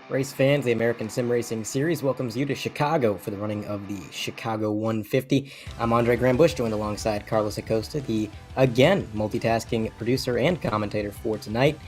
Race fans, the American Sim Racing Series welcomes you to Chicago for the running of the Chicago 150. I'm Andre Graham Bush, joined alongside Carlos Acosta, the, again, multitasking producer and commentator for tonight.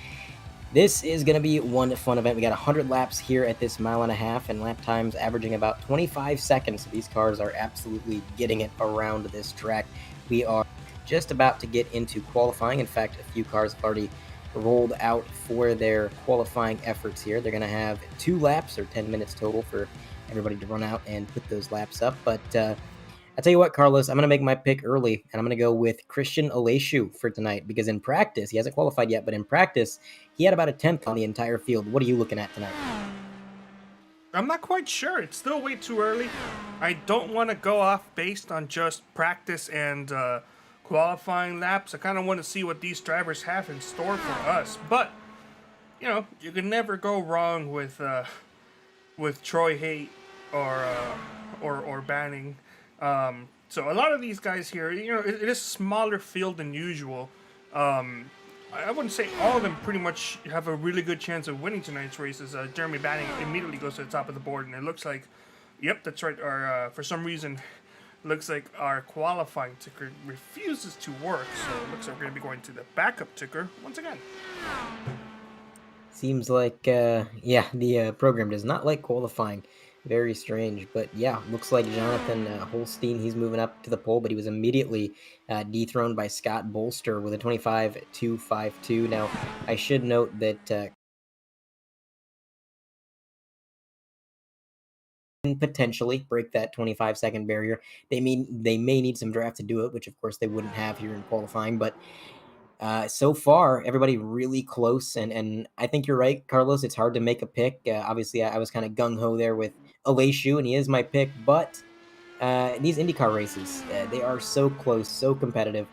This is going to be one fun event. We got 100 laps here at this mile and a half, and lap times averaging about 25 seconds. So these cars are absolutely getting it around this track. We are just about to get into qualifying. In fact, a few cars have already rolled out for their qualifying efforts here. They're going to have 2 laps or 10 minutes total for everybody to run out and put those laps up. But I tell you what, Carlos, I'm going to make my pick early, and I'm going to go with Christian Aleshu for tonight because in practice, he hasn't qualified yet, but in practice, he had about a 10th on the entire field. What are you looking at tonight? I'm not quite sure. It's still way too early. I don't want to go off based on just practice and qualifying laps. I kind of want to see what these drivers have in store for us. But you can never go wrong with Troy Haight or Banning. So a lot of these guys here, it is a smaller field than usual. I wouldn't say all of them pretty much have a really good chance of winning tonight's races. Jeremy Banning immediately goes to the top of the board, and it looks like, yep, that's right. For some reason, looks like our qualifying ticker refuses to work, so it looks like we're going to be going to the backup ticker once again. Seems like, the program does not like qualifying. Very strange. But yeah, looks like Jonathan Holstein, he's moving up to the pole, but he was immediately dethroned by Scott Bolster with a 25.252. Now, I should note that potentially break that 25-second barrier. They may need some draft to do it, which of course they wouldn't have here in qualifying, but so far, everybody really close, and I think you're right, Carlos. It's hard to make a pick. Obviously, I was kind of gung ho there with Aleshu, and he is my pick. But these IndyCar races, they are so close, so competitive,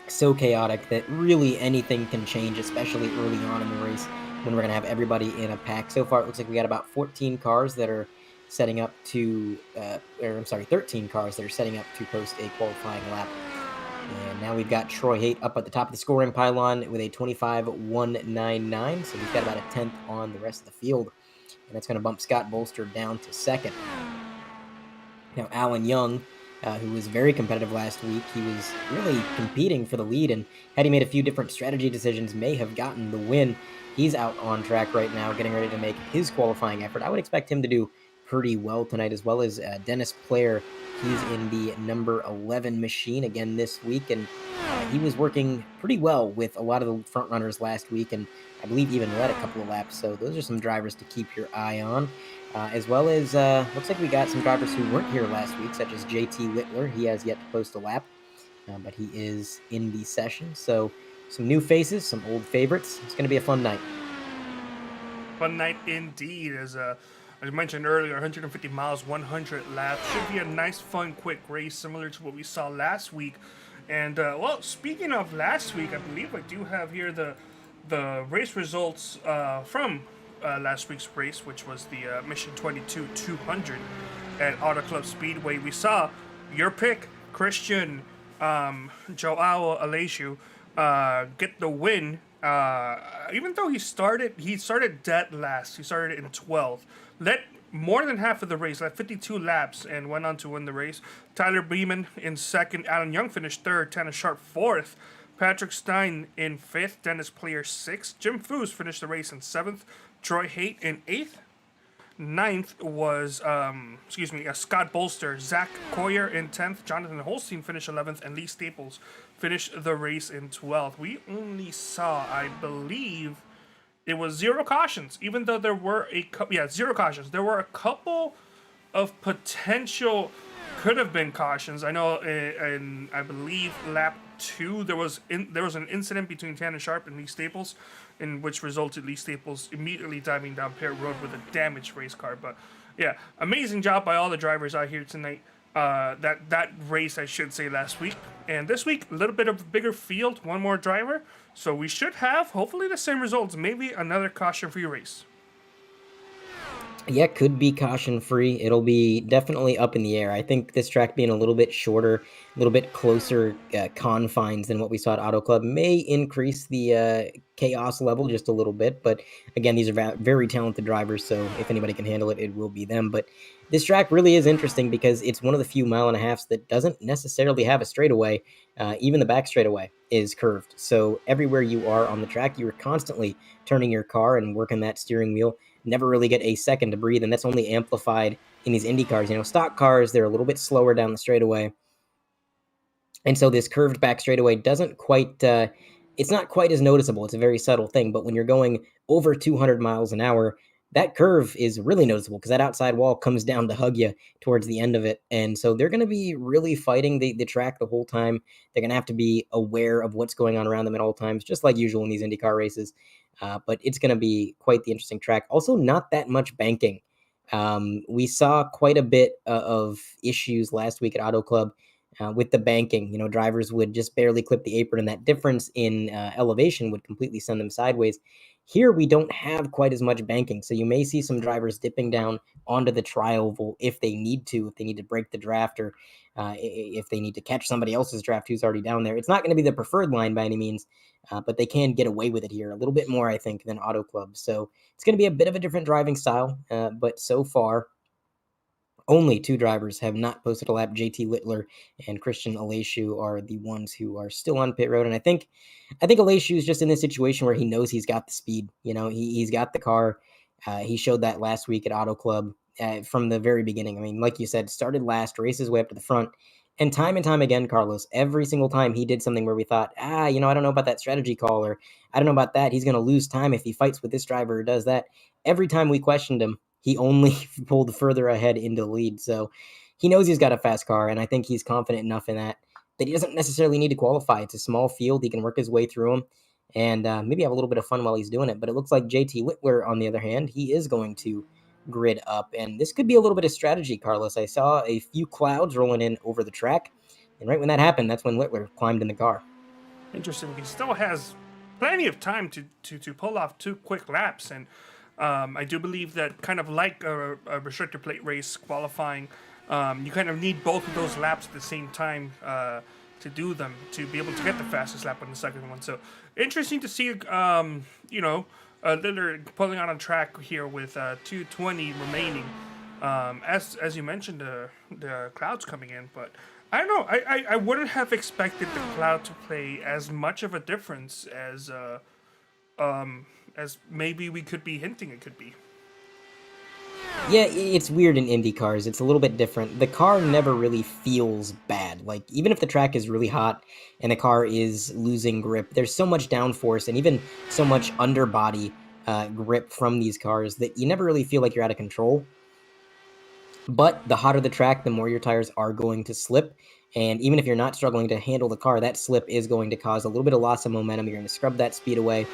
so chaotic that really anything can change, especially early on in the race when we're gonna have everybody in a pack. So far, it looks like we got about 14 cars that are setting up to, 13 cars that are setting up to post a qualifying lap. And now we've got Troy Haight up at the top of the scoring pylon with a 25.199. So he's got about a 10th on the rest of the field. And that's going to bump Scott Bolster down to second. Now, Alan Young, who was very competitive last week, he was really competing for the lead. And had he made a few different strategy decisions, may have gotten the win. He's out on track right now, getting ready to make his qualifying effort. I would expect him to do pretty well tonight, as well as Dennis Player. He's in the number 11 machine again this week, and he was working pretty well with a lot of the front runners last week, and I believe even led a couple of laps. So those are some drivers to keep your eye on, as well as looks like we got some drivers who weren't here last week, such as JT Littler. He has yet to post a lap, but he is in the session. So some new faces, some old favorites. It's going to be a fun night. Fun night indeed. As I mentioned earlier, 150 miles, 100 laps. Should be a nice, fun, quick race, similar to what we saw last week. And, speaking of last week, I believe I do have here the race results from last week's race, which was the Mission 22 200 at Auto Club Speedway. We saw your pick, Christian Joao Aleshu, get the win. Even though he started dead last. He started in 12th. Led more than half of the race, led 52 laps, and went on to win the race. Tyler Beeman in second. Alan Young finished third. Tanner Sharp fourth. Patrick Stein in fifth. Dennis Player sixth. Jim Foose finished the race in seventh. Troy Haight in eighth. Ninth was, Scott Bolster. Zach Coyer in 10th. Jonathan Holstein finished 11th. And Lee Staples finished the race in 12th. We only saw, I believe, it was 0 cautions. Even though there were 0 cautions. There were a couple of potential could have been cautions. I know in I believe lap 2 there was an incident between Tanner Sharp and Lee Staples, in which resulted Lee Staples immediately diving down pit road with a damaged race car. But yeah, amazing job by all the drivers out here tonight. That race, I should say, last week. And this week, a little bit of a bigger field, one more driver. So we should have, hopefully, the same results. Maybe another caution-free race. Yeah, could be caution free. It'll be definitely up in the air. I think this track being a little bit shorter, a little bit closer confines than what we saw at Auto Club may increase the chaos level just a little bit. But again, these are very talented drivers, so if anybody can handle it, it will be them. But this track really is interesting because it's one of the few mile and a halves that doesn't necessarily have a straightaway. Even the back straightaway is curved. So everywhere you are on the track, you are constantly turning your car and working that steering wheel. Never really get a second to breathe, and that's only amplified in these Indy cars. Stock cars, they're a little bit slower down the straightaway. And so this curved back straightaway doesn't quite, it's not quite as noticeable. It's a very subtle thing. But when you're going over 200 miles an hour, that curve is really noticeable because that outside wall comes down to hug you towards the end of it. And so they're going to be really fighting the track the whole time. They're going to have to be aware of what's going on around them at all times, just like usual in these IndyCar races. But it's going to be quite the interesting track. Also, not that much banking. We saw quite a bit of issues last week at Auto Club with the banking. Drivers would just barely clip the apron, and that difference in elevation would completely send them sideways. Here, we don't have quite as much banking, so you may see some drivers dipping down onto the tri-oval if they need to break the draft, or if they need to catch somebody else's draft who's already down there. It's not going to be the preferred line by any means, but they can get away with it here a little bit more, I think, than Auto Club. So it's going to be a bit of a different driving style, but so far, only two drivers have not posted a lap. JT Littler and Christian Aleshu are the ones who are still on pit road. And I think Aleshu is just in this situation where he knows he's got the speed. He's got the car. He showed that last week at Auto Club from the very beginning. I mean, like you said, started last, raced his way up to the front. And time again, Carlos, every single time he did something where we thought, I don't know about that strategy call, or I don't know about that. He's going to lose time if he fights with this driver or does that. Every time we questioned him, he only pulled further ahead into the lead. So he knows he's got a fast car, and I think he's confident enough in that he doesn't necessarily need to qualify. It's a small field. He can work his way through them and maybe have a little bit of fun while he's doing it. But it looks like JT Littler, on the other hand, he is going to grid up. And this could be a little bit of strategy, Carlos. I saw a few clouds rolling in over the track. And right when that happened, that's when Littler climbed in the car. Interesting. He still has plenty of time to pull off 2 quick laps. And I do believe that, kind of like a restrictor plate race qualifying, you kind of need both of those laps at the same time to do them, to be able to get the fastest lap on the second one. So interesting to see, Lillard pulling out on track here with 2:20 remaining. As you mentioned, the clouds coming in, but I don't know. I wouldn't have expected the cloud to play as much of a difference as maybe we could be hinting it could be. Yeah, it's weird in Indy cars. It's a little bit different. The car never really feels bad. Like, even if the track is really hot and the car is losing grip, there's so much downforce and even so much underbody grip from these cars that you never really feel like you're out of control. But the hotter the track, the more your tires are going to slip. And even if you're not struggling to handle the car, that slip is going to cause a little bit of loss of momentum. You're going to scrub that speed away.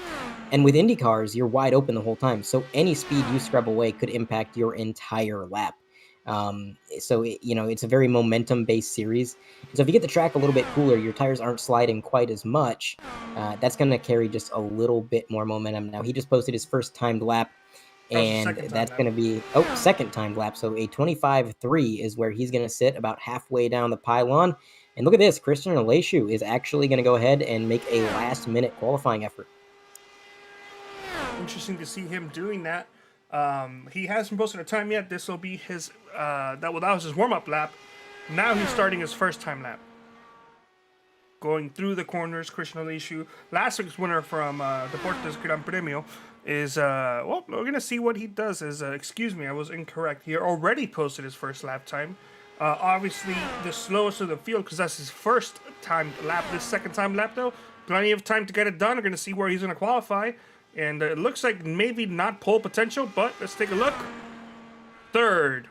And with Indy cars, you're wide open the whole time. So any speed you scrub away could impact your entire lap. It's a very momentum-based series. So if you get the track a little bit cooler, your tires aren't sliding quite as much. That's going to carry just a little bit more momentum. Now, he just posted his first timed lap, and that's going to be second timed lap. So a 25.3 is where he's going to sit about halfway down the pylon. And look at this, Christian Aleshu is actually going to go ahead and make a last-minute qualifying effort. Interesting to see him doing that. He hasn't posted a time yet. This will be his that was his warm-up lap. Now he's starting his first time lap. Going through the corners, Christian Aleshu, last week's winner from Deportes Gran Premio, is we're gonna see what he does. Excuse me, I was incorrect. He already posted his first lap time. Obviously the slowest of the field because that's his first timed lap. This second time lap though, plenty of time to get it done. We're gonna see where he's gonna qualify. And it looks like maybe not pole potential, but let's take a look. Third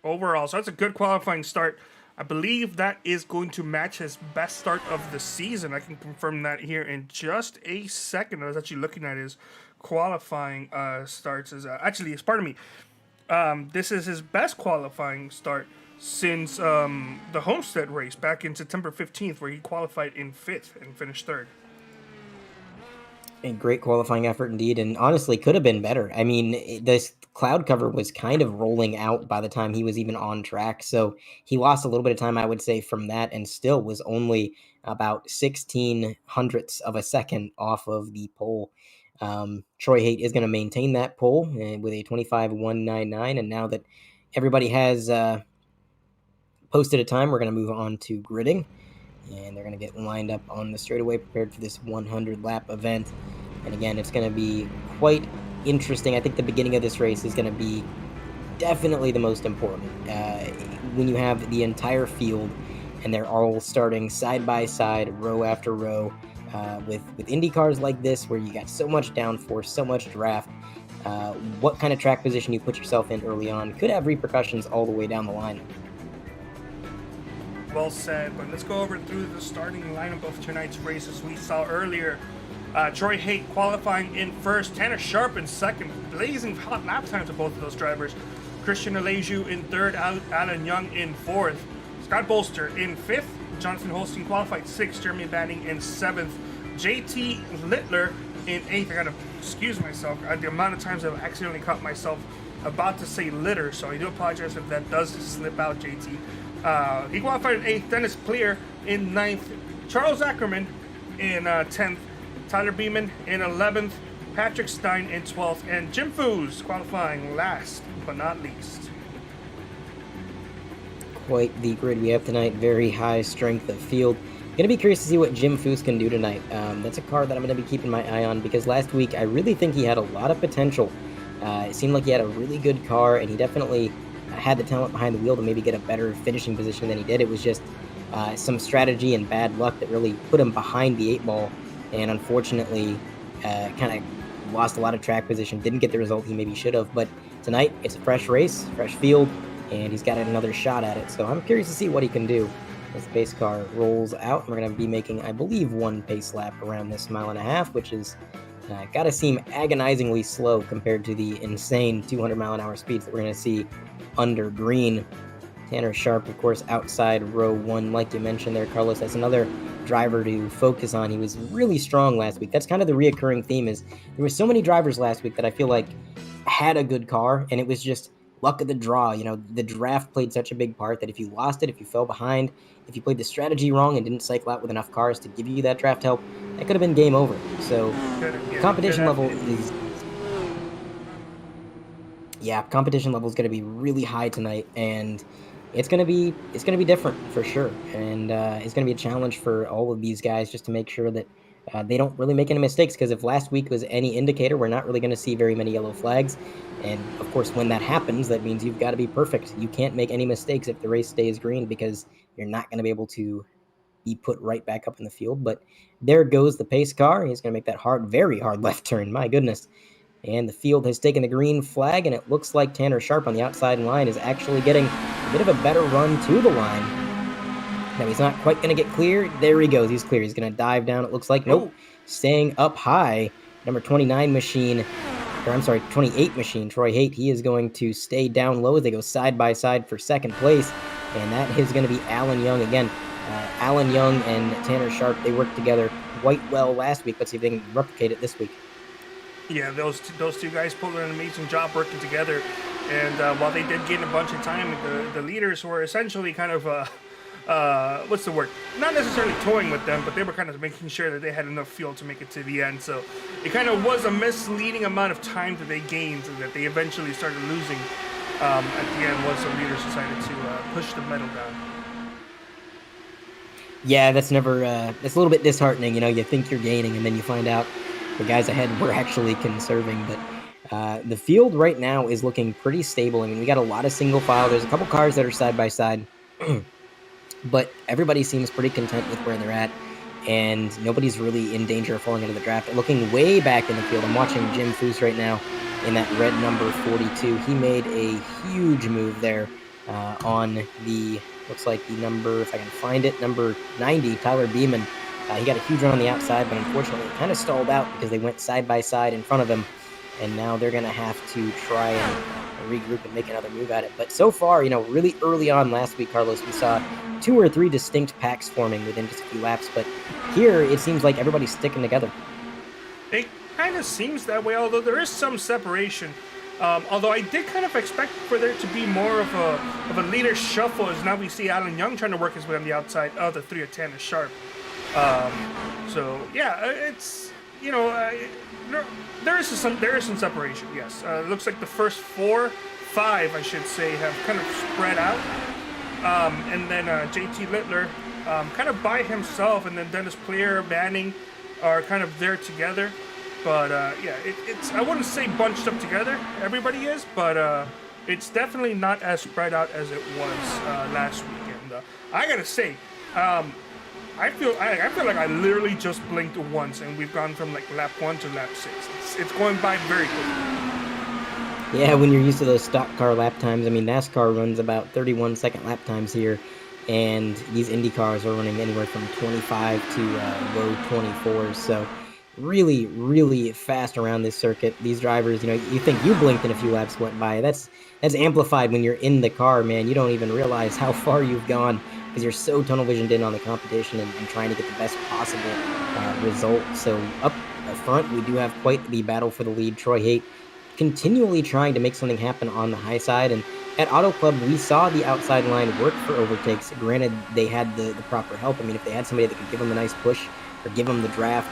overall. So that's a good qualifying start. I believe that is going to match his best start of the season. I can confirm that here in just a second. I was actually looking at his qualifying starts. This is his best qualifying start since the Homestead race back in September 15th, where he qualified in 5th and finished 3rd. A great qualifying effort indeed, and honestly could have been better. I mean, this cloud cover was kind of rolling out by the time he was even on track, so he lost a little bit of time, I would say, from that, and still was only about 16 hundredths of a second off of the pole. Troy Haight is going to maintain that pole with a 25.199, and now that everybody has posted a time, we're going to move on to gridding. And they're going to get lined up on the straightaway, prepared for this 100 lap event. And again, it's going to be quite interesting. I think the beginning of this race is going to be definitely the most important. When you have the entire field and they're all starting side by side, row after row, with Indy cars like this, where you got so much downforce, so much draft, what kind of track position you put yourself in early on could have repercussions all the way down the line. Well said, but let's go over through the starting lineup of tonight's races. We saw earlier Troy Haight qualifying in first, Tanner Sharp in second, blazing hot lap times of both of those drivers. Christian Aleju in third, Alan Young in fourth, Scott Bolster in fifth, Jonathan Holstein qualified sixth, Jeremy Banning in seventh, JT Littler in eighth. I gotta excuse myself, the amount of times I've accidentally caught myself about to say litter, so I do apologize if that does slip out, JT. He qualified in 8th, Dennis Clear in 9th, Charles Ackerman in 10th, Tyler Beeman in 11th, Patrick Stein in 12th, and Jim Foos qualifying last but not least. Quite the grid we have tonight, very high strength of field. Going to be curious to see what Jim Foos can do tonight. That's a car that I'm going to be keeping my eye on, because last week I really think he had a lot of potential. It seemed like he had a really good car, and he definitely had the talent behind the wheel to maybe get a better finishing position than he did. It was just some strategy and bad luck that really put him behind the 8-ball, and unfortunately kind of lost a lot of track position, didn't get the result he maybe should have. But tonight, it's a fresh race, fresh field, and he's got another shot at it. So I'm curious to see what he can do as the pace car rolls out. We're going to be making, I believe, one pace lap around this 1.5 miles, which is got to seem agonizingly slow compared to the insane 200-mile-an-hour speeds that we're going to see under green. Tanner Sharp, of course, outside row 1, like you mentioned there, Carlos. That's another driver to focus on. He was really strong last week. That's kind of the reoccurring theme, is there were so many drivers last week that I feel like had a good car, and it was just luck of the draw. You know, the draft played such a big part that if you lost it, if you fell behind, if you played the strategy wrong and didn't cycle out with enough cars to give you that draft help, that could have been game over. So competition level is... Yeah, competition level is going to be really high tonight, and it's going to be different for sure. And it's going to be a challenge for all of these guys just to make sure that they don't really make any mistakes, because if last week was any indicator, we're not really going to see very many yellow flags. And of course, when that happens, that means you've got to be perfect. You can't make any mistakes if the race stays green, because you're not going to be able to be put right back up in the field. But there goes the pace car. He's going to make that hard, very hard left turn. My goodness. And the field has taken the green flag, and it looks like Tanner Sharp on the outside line is actually getting a bit of a better run to the line. Now, he's not quite going to get clear. There he goes. He's clear. He's going to dive down, it looks like. Nope. Staying up high. Number 29 machine, or I'm sorry, 28 machine, Troy Haight, he is going to stay down low as they go side by side for second place. And that is going to be Alan Young again. Alan Young and Tanner Sharp, they worked together quite well last week. Let's see if they can replicate it this week. Yeah, those two guys pulled an amazing job working together, and while they did gain a bunch of time, the leaders were essentially kind of what's the word? Not necessarily toying with them, but they were kind of making sure that they had enough fuel to make it to the end. So it kind of was a misleading amount of time that they gained, and that they eventually started losing at the end once the leaders decided to push the medal down. Yeah, that's never that's a little bit disheartening. You know, you think you're gaining, and then you find out the guys ahead were actually conserving. But the field right now is looking pretty stable. I mean, we got a lot of single file. There's a couple cars that are side by side, but everybody seems pretty content with where they're at, and nobody's really in danger of falling into the draft. Looking way back in the field, I'm watching Jim Foos right now in that red number 42. He made a huge move there on the, looks like the number, if I can find it, number 90, Tyler Beeman. He got a huge run on the outside, but unfortunately it kind of stalled out because they went side by side in front of him, and now they're going to have to try and regroup and make another move at it. But so far, you know, really early on last week, Carlos, we saw 2 or 3 distinct packs forming within just a few laps, but here it seems like everybody's sticking together. It kind of seems that way, although there is some separation. Although I did kind of expect for there to be more of a leader shuffle, as now we see Alan Young trying to work his way on the outside of the 3 of Tanner Sharp. Um, so yeah, it's you know there is some separation. Yes, it looks like the first 5 I should say have kind of spread out, and then JT Littler kind of by himself, and then Dennis Player, Banning are kind of there together. But yeah, it's I wouldn't say bunched up together. Everybody is, but it's definitely not as spread out as it was last weekend. I gotta say, I feel like I literally just blinked once, and we've gone from like lap 1 to lap 6. It's going by very quickly. Yeah, when you're used to those stock car lap times, I mean, NASCAR runs about 31-second lap times here, and these Indy cars are running anywhere from 25 to low 24s. So really, really fast around this circuit. These drivers, you think you blinked and a few laps went by. That's amplified when you're in the car, man. You don't even realize how far you've gone because you're so tunnel visioned in on the competition and trying to get the best possible result. So up front, we do have quite the battle for the lead. Troy Haight continually trying to make something happen on the high side. And at Auto Club, we saw the outside line work for overtakes. Granted, they had the proper help. I mean, if they had somebody that could give them a nice push or give them the draft,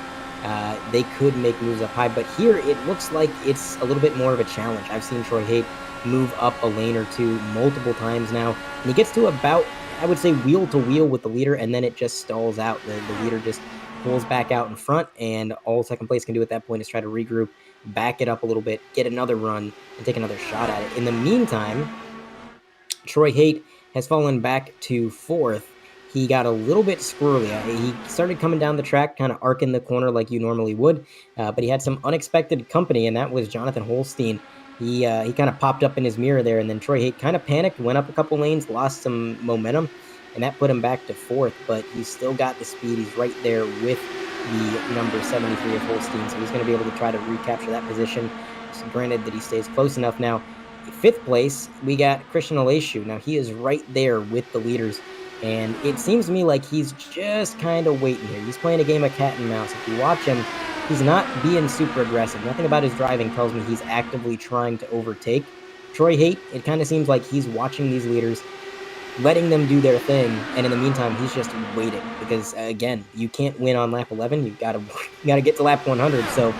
they could make moves up high. But here, it looks like it's a little bit more of a challenge. I've seen Troy Haight move up a lane or two multiple times now. And he gets to about, I would say, wheel to wheel with the leader, and then it just stalls out. The leader just pulls back out in front, and all second place can do at that point is try to regroup, back it up a little bit, get another run, and take another shot at it. In the meantime, Troy Haight has fallen back to 4th. He got a little bit squirrely. He started coming down the track, kind of arcing the corner like you normally would, but he had some unexpected company, and that was Jonathan Holstein. He kind of popped up in his mirror there, and then Troy Haight kind of panicked, went up a couple lanes, lost some momentum, and that put him back to 4th, but he's still got the speed. He's right there with the number 73 of Holstein, so he's going to be able to try to recapture that position. So granted that he stays close enough now. 5th place, we got Christian Aleshu. Now, he is right there with the leaders, and it seems to me like he's just kind of waiting here. He's playing a game of cat and mouse. If you watch him, he's not being super aggressive. Nothing about his driving tells me he's actively trying to overtake Troy Haight. It kind of seems like he's watching these leaders, letting them do their thing, and in the meantime, he's just waiting because, again, you can't win on lap 11. You've got to get to lap 100. So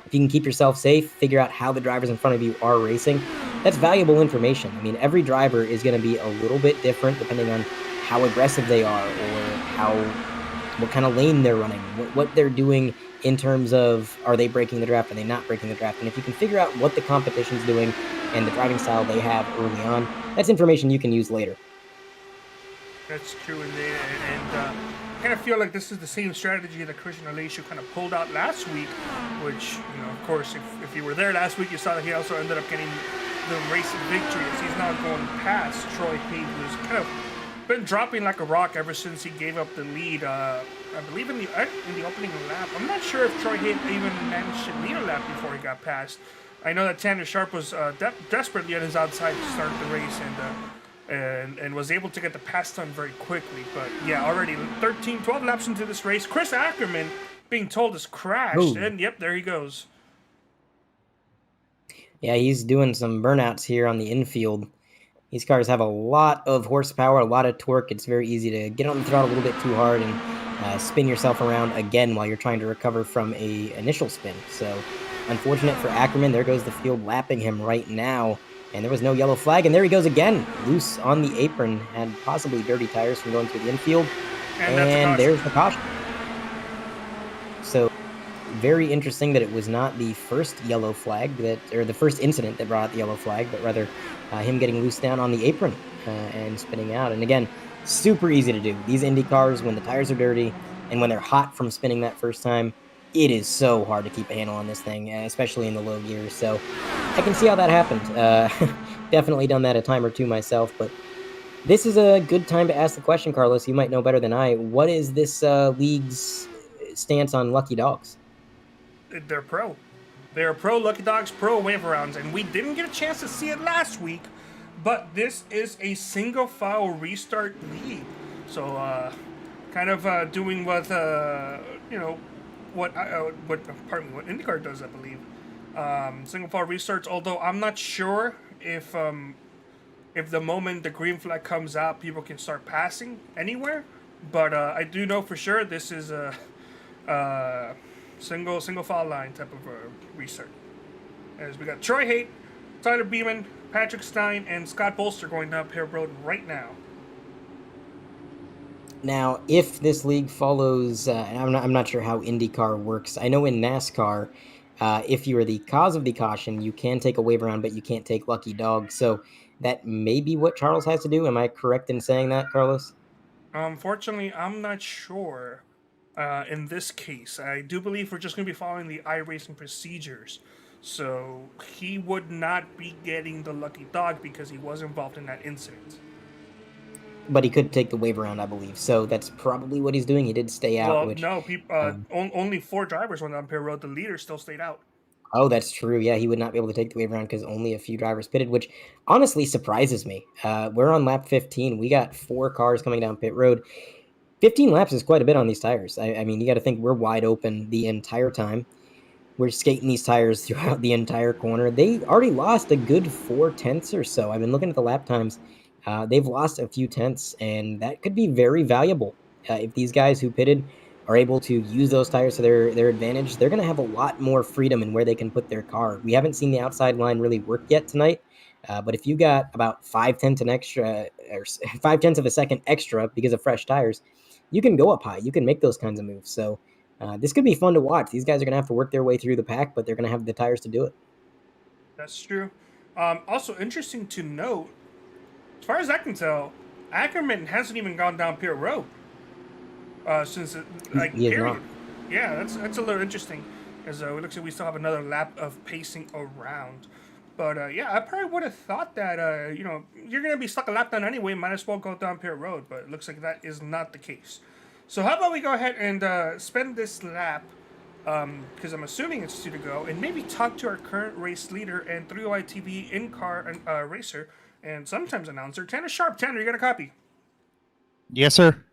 if you can keep yourself safe, figure out how the drivers in front of you are racing, that's valuable information. I mean, every driver is going to be a little bit different depending on how aggressive they are or what kind of lane they're running, what they're doing in terms of, are they breaking the draft, are they not breaking the draft? And if you can figure out what the competition's doing and the driving style they have early on, that's information you can use later. That's true, and I kind of feel like this is the same strategy that Christian Aleshu kind of pulled out last week, which, of course, if you were there last week, you saw that he also ended up getting the race victory as he's now going past Troy Haight, who's kind of been dropping like a rock ever since he gave up the lead. I believe in the opening lap. I'm not sure if Troy Haight even managed to lead a lap before he got passed. I know that Tanner Sharp was desperately on his outside to start the race and was able to get the pass done very quickly. But yeah, already 12 laps into this race, Chris Ackerman being told has crashed. Ooh. And yep, there he goes. Yeah, he's doing some burnouts here on the infield. These cars have a lot of horsepower, a lot of torque. It's very easy to get on the throttle a little bit too hard and spin yourself around again while you're trying to recover from a initial spin. So unfortunate for Ackerman. There goes the field lapping him right now. And there was no yellow flag. And there he goes again, loose on the apron. Had possibly dirty tires from going through the infield. And there's the caution. So very interesting that it was not the first yellow flag or the first incident that brought out the yellow flag, but rather him getting loose down on the apron and spinning out. And again, super easy to do. These Indy cars, when the tires are dirty and when they're hot from spinning that first time, it is so hard to keep a handle on this thing, especially in the low gears. So I can see how that happened. Definitely done that a time or two myself, but this is a good time to ask the question, Carlos. You might know better than I. What is this league's stance on lucky dogs? They're pro. They're pro Lucky Dogs, pro wave rounds, and we didn't get a chance to see it last week, but this is a single file restart league. So kind of doing what what IndyCar does, I believe. Single file restarts. Although I'm not sure if the moment the green flag comes out, people can start passing anywhere. But I do know for sure this is a single file line type of a restart. As we got Troy Haight, Tyler Beeman, Patrick Stein, and Scott Bolster going down Pear Road right now. Now, if this league follows, and I'm not sure how IndyCar works. I know in NASCAR, if you are the cause of the caution, you can take a wave around, but you can't take lucky dog. So that may be what Charles has to do. Am I correct in saying that, Carlos? Unfortunately, I'm not sure. In this case, I do believe we're just going to be following the iRacing procedures. So he would not be getting the lucky dog because he was involved in that incident. But he could take the wave around, I believe. So that's probably what he's doing. He did stay out, Well, which no, um, only four drivers went on Pear Road. The leader still stayed out. oh, that's true. Yeah, he would not be able to take the wave around because only a few drivers pitted, which honestly surprises me. We're on lap 15. We got 4 cars coming down pit road. 15 laps is quite a bit on these tires. I mean, you got to think we're wide open the entire time. We're skating these tires throughout the entire corner. They already lost a good 4 tenths or so. I've been looking at the lap times. They've lost a few tenths, and that could be very valuable. If these guys who pitted are able to use those tires to their advantage, they're going to have a lot more freedom in where they can put their car. We haven't seen the outside line really work yet tonight, but if you got about 5 tenths an extra or 5 tenths of a second extra because of fresh tires, you can go up high. You can make those kinds of moves. So this could be fun to watch. These guys are going to have to work their way through the pack, but they're going to have the tires to do it. That's true. Also interesting to note, as far as I can tell, Ackerman hasn't even gone down Pier Road since He is period. not. Yeah, that's a little interesting. As it looks like we still have another lap of pacing around. But yeah, I probably would have thought that you're gonna be stuck a lap down anyway. Might as well go down Pier Road. But it looks like that is not the case. So how about we go ahead and spend this lap, because I'm assuming it's 2 to go, and maybe talk to our current race leader and 3OI TV in-car racer and sometimes announcer, Tanner Sharp. Tanner, you got a copy? Yes, sir.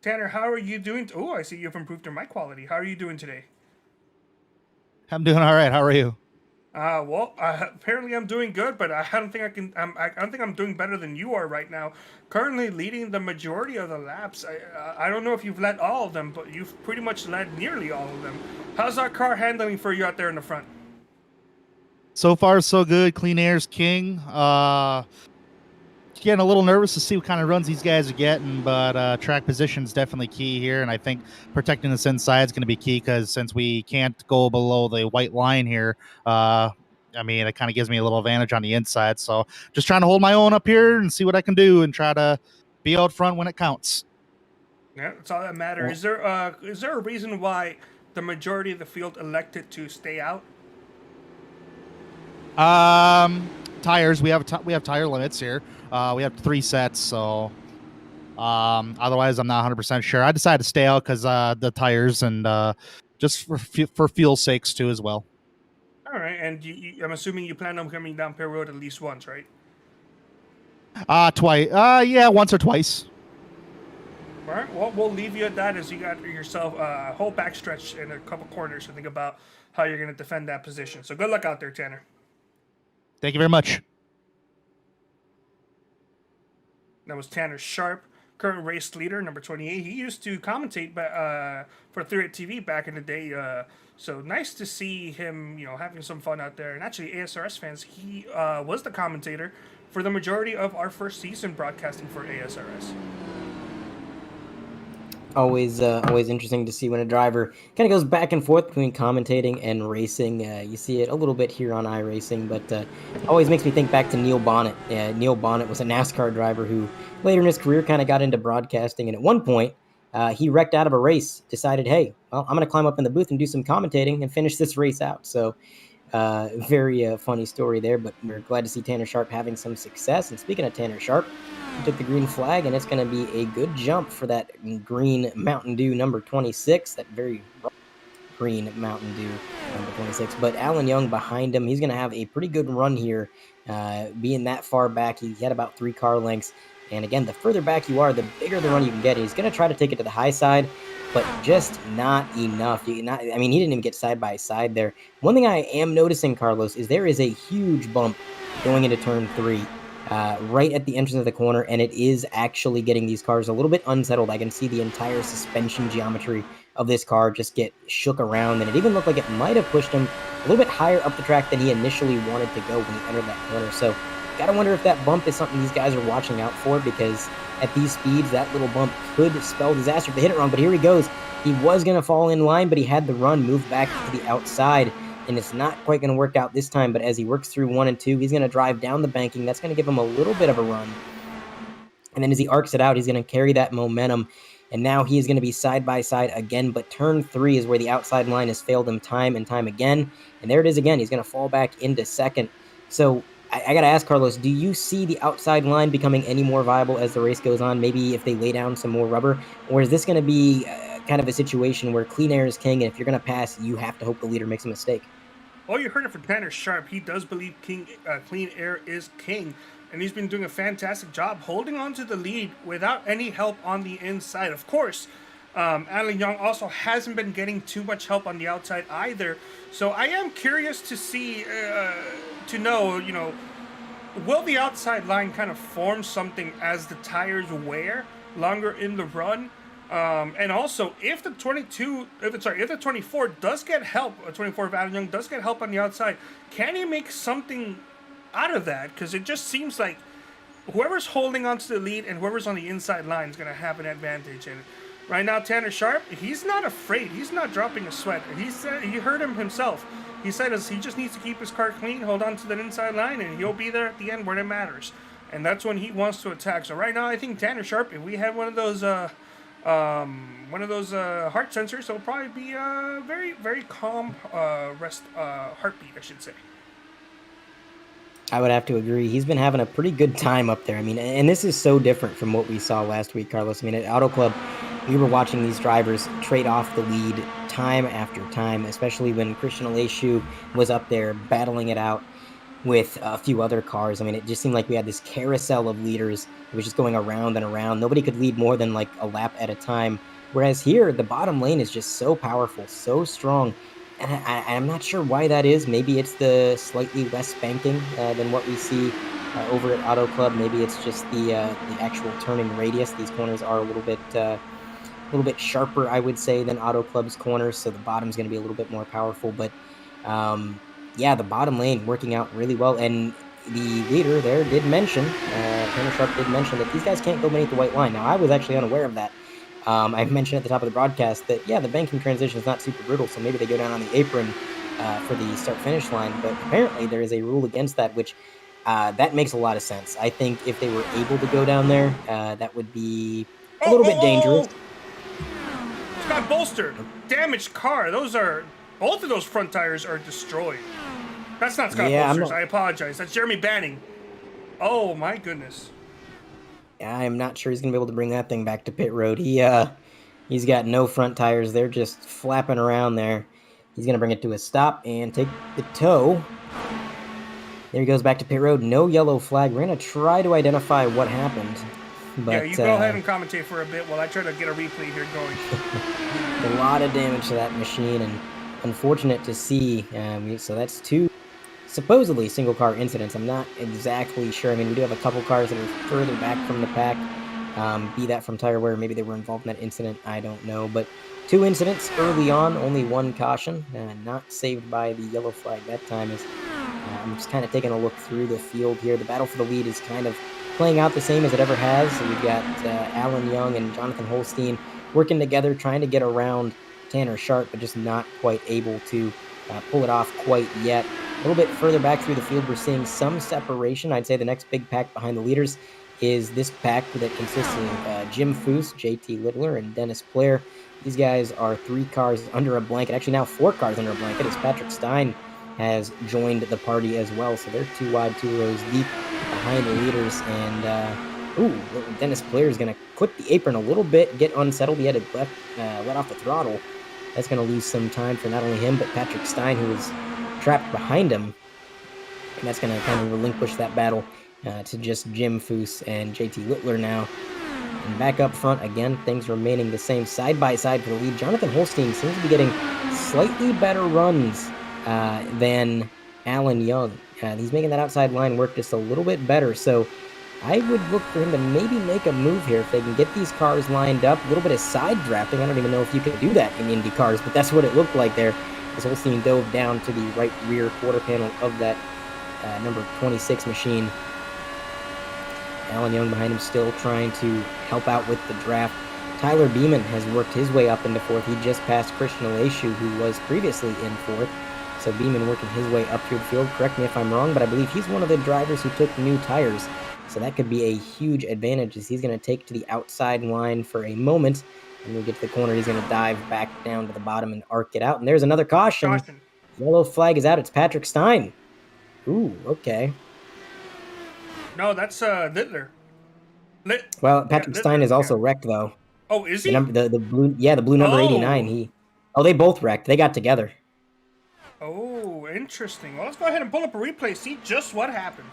Tanner, how are you doing? Oh, I see you've improved your mic quality. How are you doing today? I'm doing all right. How are you? Well, apparently I'm doing good, but I don't think I can. I don't think I'm doing better than you are right now. Currently leading the majority of the laps. I don't know if you've led all of them, but you've pretty much led nearly all of them. How's that car handling for you out there in the front? So far, so good. Clean air's king. Getting a little nervous to see what kind of runs these guys are getting, but track position is definitely key here, and I think protecting this inside is going to be key because since we can't go below the white line here, I mean, it kind of gives me a little advantage on the inside. So just trying to hold my own up here and see what I can do and try to be out front when it counts. Yeah, that's all that matters. Is there a reason why the majority of the field elected to stay out? Tires. We have tire limits here. We have 3 sets, so otherwise I'm not 100% sure. I decided to stay out because the tires and just for fuel sakes too as well. All right, and I'm assuming you plan on coming down Pear Road at least once, right? Twice. Yeah, once or twice. All right, well, we'll leave you at that as you got yourself a whole backstretch and a couple corners to think about how you're going to defend that position. So good luck out there, Tanner. Thank you very much. That was Tanner Sharp, current race leader, number 28. He used to commentate for 3 TV back in the day. So nice to see him, having some fun out there. And actually, ASRS fans, he was the commentator for the majority of our first season broadcasting for ASRS. Always interesting to see when a driver kind of goes back and forth between commentating and racing. You see it a little bit here on iRacing, but always makes me think back to Neil Bonnet. Neil Bonnet was a NASCAR driver who later in his career kind of got into broadcasting, and at one point he wrecked out of a race, decided, hey, well, I'm going to climb up in the booth and do some commentating and finish this race out. So very funny story there, but we're glad to see Tanner Sharp having some success. And speaking of Tanner Sharp, he took the green flag, and it's going to be a good jump for that green Mountain Dew number 26, that very green Mountain Dew number 26. But Alan Young behind him, he's going to have a pretty good run here, being that far back. He had about 3 car lengths. And again, the further back you are, the bigger the run you can get. He's going to try to take it to the high side, but just not enough. He didn't even get side by side there. One thing I am noticing, Carlos, is there is a huge bump going into turn 3. Right at the entrance of the corner, and it is actually getting these cars a little bit unsettled. I can see the entire suspension geometry of this car just get shook around, and it even looked like it might have pushed him a little bit higher up the track than he initially wanted to go when he entered that corner. So, gotta wonder if that bump is something these guys are watching out for, because at these speeds, that little bump could spell disaster if they hit it wrong. But here he goes. He was going to fall in line, but he had the run move back to the outside, and it's not quite going to work out this time. But as he works through 1 and 2, he's going to drive down the banking. That's going to give him a little bit of a run. And then as he arcs it out, he's going to carry that momentum. And now he is going to be side by side again. But turn 3 is where the outside line has failed him time and time again. And there it is again. He's going to fall back into second. So I got to ask, Carlos, do you see the outside line becoming any more viable as the race goes on? Maybe if they lay down some more rubber? Or is this going to be kind of a situation where clean air is king, and if you're going to pass, you have to hope the leader makes a mistake? Well, you heard it from Tanner Sharp. He does believe clean air is king, and he's been doing a fantastic job holding on to the lead without any help on the inside. Of course, Alan Young also hasn't been getting too much help on the outside either. So I am curious to see, to know, will the outside line kind of form something as the tires wear longer in the run? And also, if the 24 does get help, a 24 of Alan Young does get help on the outside, can he make something out of that? Because it just seems like whoever's holding on to the lead and whoever's on the inside line is going to have an advantage. And right now, Tanner Sharp, he's not afraid. He's not dropping a sweat. He heard him himself. He said he just needs to keep his car clean, hold on to that inside line, and he'll be there at the end when it matters. And that's when he wants to attack. So right now, I think Tanner Sharp, if we had one of those heart sensors, it'll probably be a very, very calm heartbeat, I should say. I would have to agree. He's been having a pretty good time up there. And this is so different from what we saw last week, Carlos. At Auto Club, we were watching these drivers trade off the lead time after time, especially when Christian Aleshu was up there battling it out with a few other cars. It just seemed like we had this carousel of leaders. It was just going around and around. Nobody could lead more than like a lap at a time. Whereas here, the bottom lane is just so powerful, so strong. And I'm not sure why that is. Maybe it's the slightly less banking than what we see over at Auto Club. Maybe it's just the actual turning radius. These corners are a little bit sharper, I would say, than Auto Club's corners. So the bottom's going to be a little bit more powerful. But yeah, the bottom lane working out really well. And the leader there did mention, Tanner Sharp did mention that these guys can't go beneath the white line. Now, I was actually unaware of that. I mentioned at the top of the broadcast that, yeah, the banking transition is not super brutal, so maybe they go down on the apron for the start-finish line, but apparently there is a rule against that, which that makes a lot of sense. I think if they were able to go down there, that would be a little bit dangerous. Scott Bolster, damaged car. Both of those front tires are destroyed. That's not Scott Bolster's. I apologize. That's Jeremy Banning. Oh, my goodness. I'm not sure he's going to be able to bring that thing back to pit road. He's got no front tires. They're just flapping around there. He's going to bring it to a stop and take the tow. There he goes back to pit road. No yellow flag. We're going to try to identify what happened. But, yeah, you go ahead and commentate for a bit while I try to get a replay here going. A lot of damage to that machine, and unfortunate to see. So that's two supposedly single-car incidents. I'm not exactly sure. We do have a couple cars that are further back from the pack, be that from tire wear. Maybe they were involved in that incident. I don't know. But two incidents early on, only one caution, not saved by the yellow flag that time. I'm just kind of taking a look through the field here. The battle for the lead is kind of playing out the same as it ever has. So we've got Alan Young and Jonathan Holstein working together, trying to get around Tanner Sharp, but just not quite able to pull it off quite yet. A little bit further back through the field, we're seeing some separation. I'd say the next big pack behind the leaders is this pack that consists of Jim Foose, JT Littler, and Dennis Blair. These guys are 3 cars under a blanket, actually now 4 cars under a blanket, as Patrick Stein has joined the party as well. So they're 2 wide, 2 rows deep behind the leaders. And Dennis Blair is going to clip the apron a little bit, get unsettled. He had to let off the throttle. That's going to lose some time for not only him, but Patrick Stein, who is trapped behind him. And that's going to kind of relinquish that battle to just Jim Foose and JT Littler now. And back up front again, things remaining the same side by side for the lead. Jonathan Holstein seems to be getting slightly better runs than Alan Young. He's making that outside line work just a little bit better. So I would look for him to maybe make a move here if they can get these cars lined up. A little bit of side drafting. I don't even know if you can do that in Indy cars, but that's what it looked like there as Holstein dove down to the right rear quarter panel of that number 26 machine. Alan Young behind him still trying to help out with the draft. Tyler Beeman has worked his way up into fourth. He just passed Christian Aleshu, who was previously in fourth. So Beeman working his way up through the field. Correct me if I'm wrong, but I believe he's one of the drivers who took new tires. So that could be a huge advantage as he's going to take to the outside line for a moment. And when we get to the corner, he's going to dive back down to the bottom and arc it out. And there's another caution. Yellow flag is out. It's Patrick Stein. Ooh, okay. No, that's Littler. Well, Patrick Stein is also wrecked though. Oh, is he? The blue, yeah, the blue number 89. They both wrecked. They got together. Oh, interesting. Well, let's go ahead and pull up a replay, see just what happened.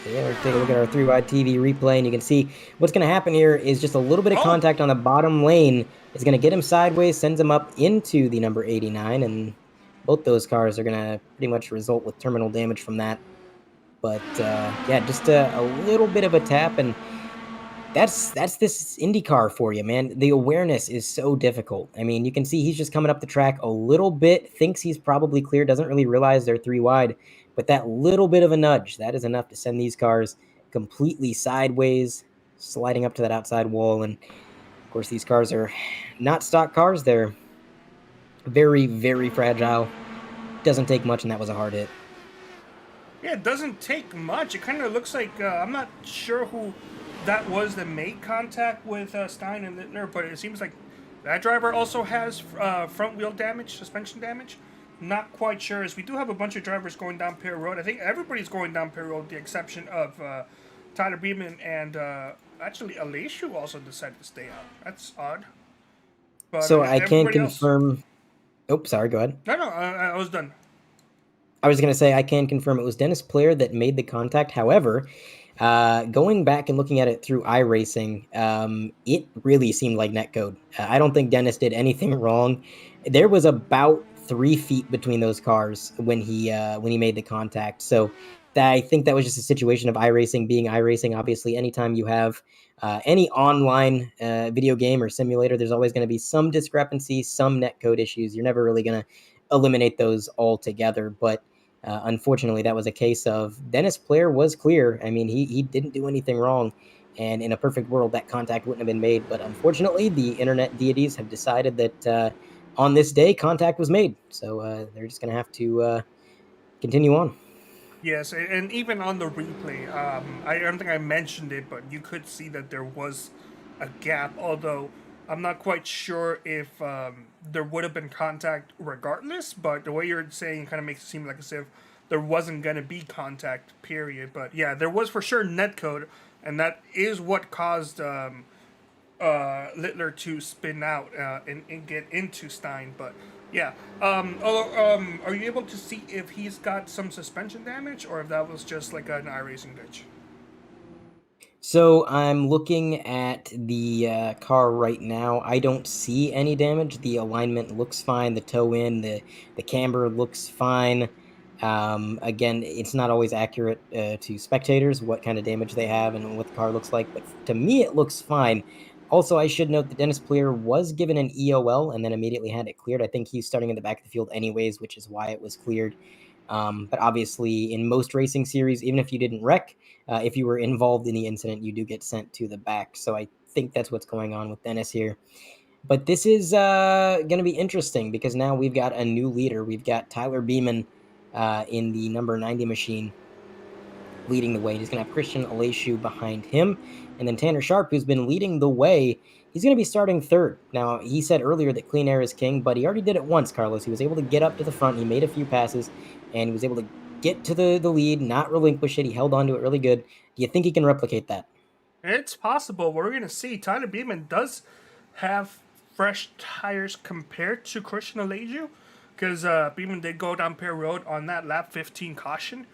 Yeah, we're taking a look at our 3-wide TV replay, and you can see what's going to happen here is just a little bit of contact on the bottom lane is going to get him sideways, sends him up into the number 89, and both those cars are going to pretty much result with terminal damage from that. But, yeah, just a little bit of a tap, and that's this IndyCar for you, man. The awareness is so difficult. I mean, you can see he's just coming up the track a little bit, thinks he's probably clear, doesn't really realize they're 3 wide, but that little bit of a nudge, that is enough to send these cars completely sideways, sliding up to that outside wall. And, of course, these cars are not stock cars. They're very, very fragile. Doesn't take much, and that was a hard hit. Yeah, it doesn't take much. It kind of looks like, I'm not sure who that was that made contact with Stein and Littler, but it seems like that driver also has front wheel damage, suspension damage. Not quite sure, as we do have a bunch of drivers going down Perry Road. I think everybody's going down Perry Road, with the exception of Tyler Beeman and actually Aleshu also decided to stay out. That's odd. But, so I can confirm. Oh, sorry, go ahead. No, I was done. I was going to say I can confirm it was Dennis Player that made the contact. However, going back and looking at it through iRacing, it really seemed like netcode. I don't think Dennis did anything wrong. There was about 3 feet between those cars when he made the contact. So I think that was just a situation of iRacing being iRacing. Obviously, anytime you have any online video game or simulator, there's always going to be some discrepancy, some netcode issues. You're never really going to eliminate those altogether. But unfortunately, that was a case of Dennis Player was clear. I mean, he didn't do anything wrong. And in a perfect world, that contact wouldn't have been made. But unfortunately, the internet deities have decided that on this day, contact was made. So they're just going to have to continue on. Yes, and even on the replay, I don't think I mentioned it, but you could see that there was a gap, although I'm not quite sure if there would have been contact regardless, but the way you're saying kind of makes it seem like as if there wasn't going to be contact, period. But yeah, there was for sure netcode, and that is what caused Littler to spin out and get into Stein. But yeah, are you able to see if he's got some suspension damage or if that was just like an iRacing glitch? So I'm looking at the car right now. I don't see any damage. The alignment looks fine. The toe in, the camber looks fine. Again, it's not always accurate to spectators what kind of damage they have and what the car looks like, but to me it looks fine. Also, I should note that Dennis Player was given an EOL and then immediately had it cleared. I think he's starting in the back of the field anyways, which is why it was cleared. But obviously, in most racing series, even if you didn't wreck, if you were involved in the incident, you do get sent to the back. So I think that's what's going on with Dennis here. But this is going to be interesting because now we've got a new leader. We've got Tyler Beeman in the number 90 machine leading the way. He's going to have Christian Aleshu behind him. And then Tanner Sharp, who's been leading the way, he's going to be starting third. Now, he said earlier that clean air is king, but he already did it once, Carlos. He was able to get up to the front. He made a few passes, and he was able to get to the lead, not relinquish it. He held on to it really good. Do you think he can replicate that? It's possible. We're going to see. Tyler Beeman does have fresh tires compared to Christian Aleshu, because Beeman did go down Perry Road on that lap 15 caution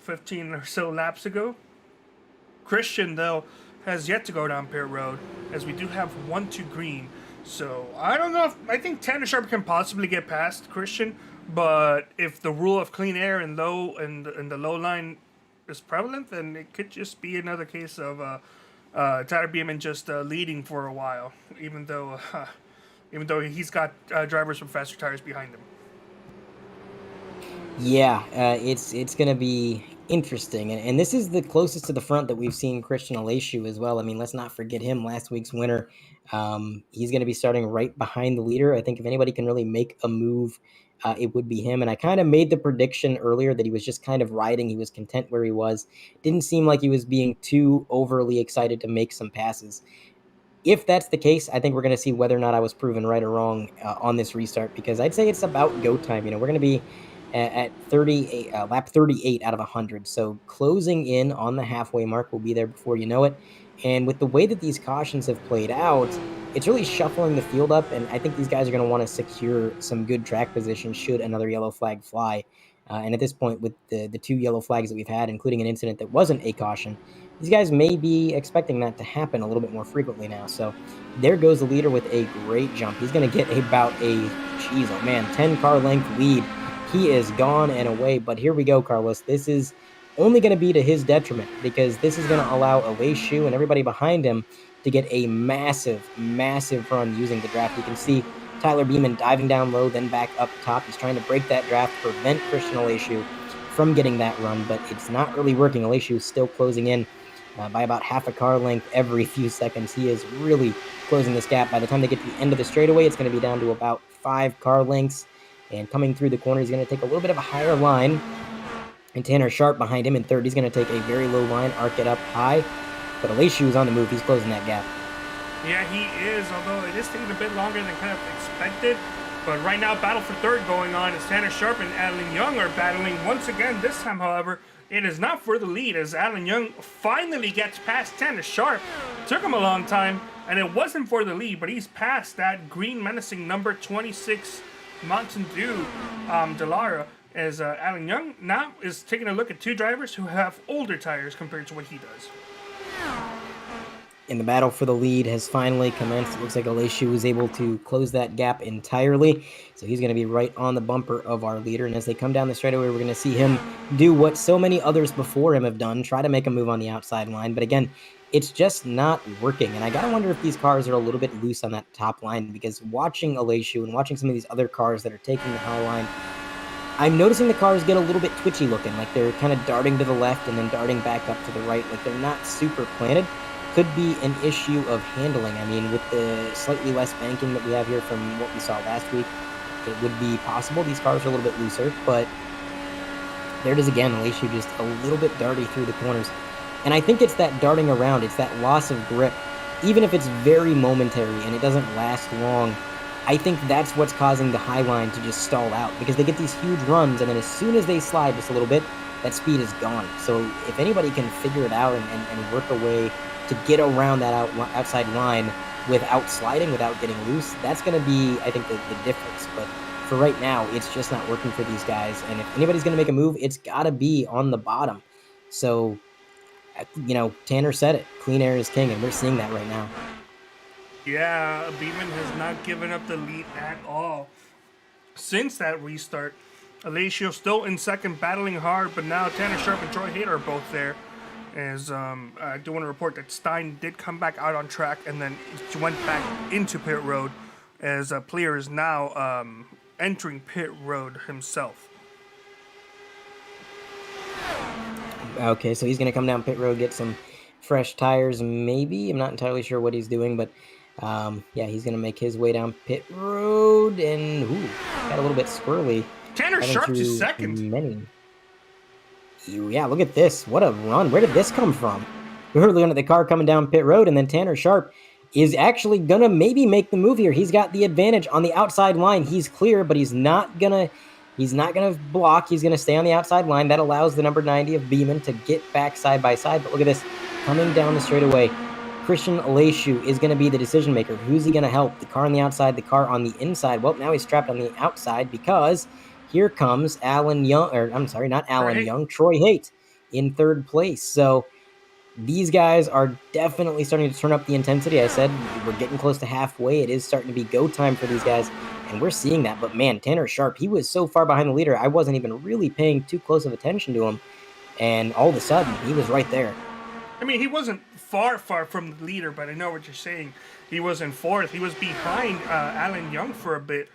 15 or so laps ago. Christian, though, has yet to go down pit road, as we do have 1-2 green. So I don't know if I think Tanner Sharp can possibly get past Christian, but if the rule of clean air and the low line is prevalent, then it could just be another case of Tyler Beeman just leading for a while, even though he's got drivers with faster tires behind him. Yeah, it's gonna be interesting, and this is the closest to the front that we've seen Christian Aleshu as well. I mean, let's not forget him, last week's winner. He's gonna be starting right behind the leader. I think if anybody can really make a move, it would be him. And I kind of made the prediction earlier that he was just kind of riding. He was content where he was. Didn't seem like he was being too overly excited to make some passes. If that's the case, I think we're going to see whether or not I was proven right or wrong on this restart, because I'd say it's about go time. We're going to be at 38, lap 38 out of 100. So closing in on the halfway mark, we'll be there before you know it. And with the way that these cautions have played out, it's really shuffling the field up. And I think these guys are going to want to secure some good track position should another yellow flag fly. And at this point, with the two yellow flags that we've had, including an incident that wasn't a caution, these guys may be expecting that to happen a little bit more frequently now. So there goes the leader with a great jump. He's going to get about a, 10 car length lead. He is gone and away. But here we go, Carlos. This is only going to be to his detriment, because this is going to allow Aleshu and everybody behind him to get a massive, massive run using the draft. You can see Tyler Beeman diving down low, then back up top. He's trying to break that draft, prevent Christian Aleshu from getting that run, but it's not really working. Aleshu is still closing in by about half a car length every few seconds. He is really closing this gap. By the time they get to the end of the straightaway, it's going to be down to about 5 car lengths. And coming through the corner, he's going to take a little bit of a higher line. And Tanner Sharp behind him in third. He's going to take a very low line, arc it up high. But Aleshu is on the move. He's closing that gap. Yeah, he is, although it is taking a bit longer than kind of expected. But right now, battle for third going on as Tanner Sharp and Adeline Young are battling once again. This time, however, it is not for the lead, as Adeline Young finally gets past Tanner Sharp. Took him a long time, and it wasn't for the lead, but he's past that green menacing number 26 Mountain Dew Delara, as Adeline Young now is taking a look at two drivers who have older tires compared to what he does. And the battle for the lead has finally commenced. It looks like Aleshu was able to close that gap entirely. So he's going to be right on the bumper of our leader. And as they come down the straightaway, we're going to see him do what so many others before him have done, try to make a move on the outside line. But again, it's just not working. And I got to wonder if these cars are a little bit loose on that top line, because watching Aleshu and watching some of these other cars that are taking the high line, I'm noticing the cars get a little bit twitchy looking, like they're kind of darting to the left and then darting back up to the right, like they're not super planted. Could be an issue of handling. I mean, with the slightly less banking that we have here from what we saw last week, it would be possible these cars are a little bit looser, but there it is again, Aleshu just a little bit darty through the corners. And I think it's that darting around, it's that loss of grip, even if it's very momentary and it doesn't last long. I think that's what's causing the high line to just stall out, because they get these huge runs, and then as soon as they slide just a little bit, that speed is gone. So if anybody can figure it out and work a way to get around that outside line without sliding, without getting loose, that's going to be, I think, the difference. But for right now, it's just not working for these guys. And if anybody's going to make a move, it's got to be on the bottom. So, Tanner said it. Clean air is king, and we're seeing that right now. Yeah, Beeman has not given up the lead at all since that restart. Alesio still in second, battling hard, but now Tanner Sharp and Troy Hayter are both there. As I do want to report that Stein did come back out on track and then went back into pit road, as a player is now entering pit road himself. Okay, so he's going to come down pit road, get some fresh tires, maybe. I'm not entirely sure what he's doing, but he's going to make his way down pit road, and got a little bit squirrely. Tanner Sharp is second. Yeah, look at this. What a run. Where did this come from? We heard looking at the car coming down pit road, and then Tanner Sharp is actually going to maybe make the move here. He's got the advantage on the outside line. He's clear, but he's not going to block. He's going to stay on the outside line. That allows the number 90 of Beeman to get back side by side. But look at this. Coming down the straightaway, Christian Aleshu is going to be the decision maker. Who's he going to help? The car on the outside, the car on the inside. Well, now he's trapped on the outside, because here comes Troy Haight in third place. So these guys are definitely starting to turn up the intensity. I said we're getting close to halfway. It is starting to be go time for these guys, and we're seeing that. But man, Tanner Sharp, he was so far behind the leader, I wasn't even really paying too close of attention to him. And all of a sudden, he was right there. I mean, he wasn't far from the leader, but I know what you're saying. He was in fourth. He was behind Alan Young for a bit.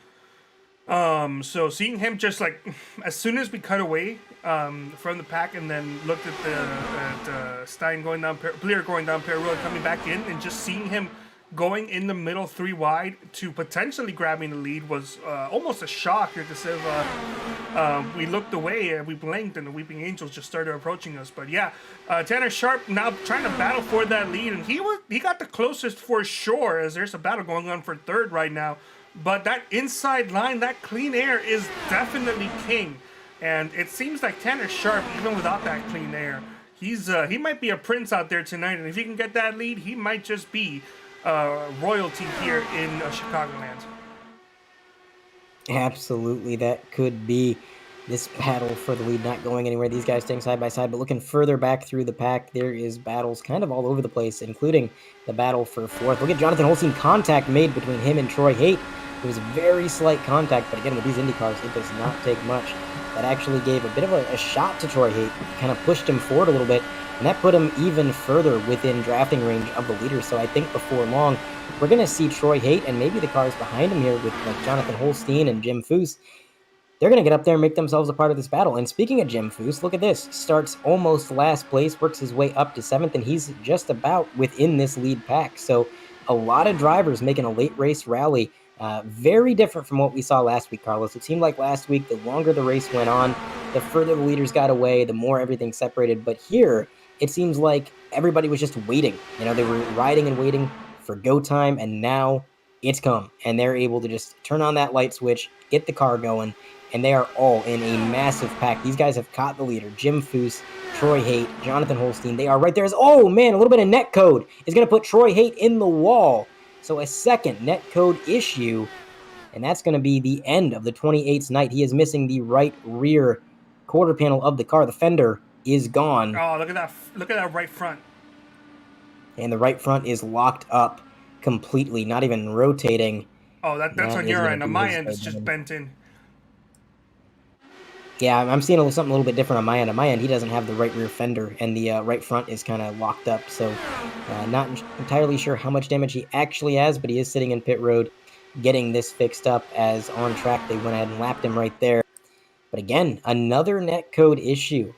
So seeing him just like, as soon as we cut away from the pack and then looked at Stein going down, Blair going down Pear Road, coming back in, and just seeing him going in the middle 3 wide to potentially grabbing the lead was almost a shock. Here to say, we looked away and we blinked, and the Weeping Angels just started approaching us. But yeah, Tanner Sharp now trying to battle for that lead, and he got the closest for sure, as there's a battle going on for third right now. But that inside line, that clean air is definitely king. And it seems like Tanner Sharp, even without that clean air, he might be a prince out there tonight. And if he can get that lead, he might just be royalty here in Chicagoland. Absolutely, that could be this battle for the lead not going anywhere. These guys staying side by side, but looking further back through the pack, there is battles kind of all over the place, including the battle for fourth. Look at Jonathan Holstein, contact made between him and Troy Haight. It was very slight contact, but again, with these Indy cars, it does not take much. That actually gave a bit of a shot to Troy Haight, kind of pushed him forward a little bit, and that put him even further within drafting range of the leader. So I think before long, we're going to see Troy Haight and maybe the cars behind him here with like Jonathan Holstein and Jim Foose. They're going to get up there and make themselves a part of this battle. And speaking of Jim Foose, look at this. Starts almost last place, works his way up to 7th, and he's just about within this lead pack. So a lot of drivers making a late race rally. Very different from what we saw last week, Carlos. It seemed like last week, the longer the race went on, the further the leaders got away, the more everything separated. But here, it seems like everybody was just waiting. You know, they were riding and waiting for go time, and now it's come. And they're able to just turn on that light switch, get the car going, and they are all in a massive pack. These guys have caught the leader. Jim Foose, Troy Haight, Jonathan Holstein. They are right there. Oh, man, a little bit of net code is going to put Troy Haight in the wall. So a second net code issue, and that's going to be the end of the 28's night. He is missing the right rear quarter panel of the car. The fender is gone. Oh, look at that! Look at that right front. And the right front is locked up completely, not even rotating. Oh, that's on your end. On my end, it's just bent in. Yeah, I'm seeing something a little bit different on my end. On my end, he doesn't have the right rear fender, and the right front is kind of locked up. So not entirely sure how much damage he actually has, but he is sitting in pit road getting this fixed up, as on track they went ahead and lapped him right there. But again, another net code issue.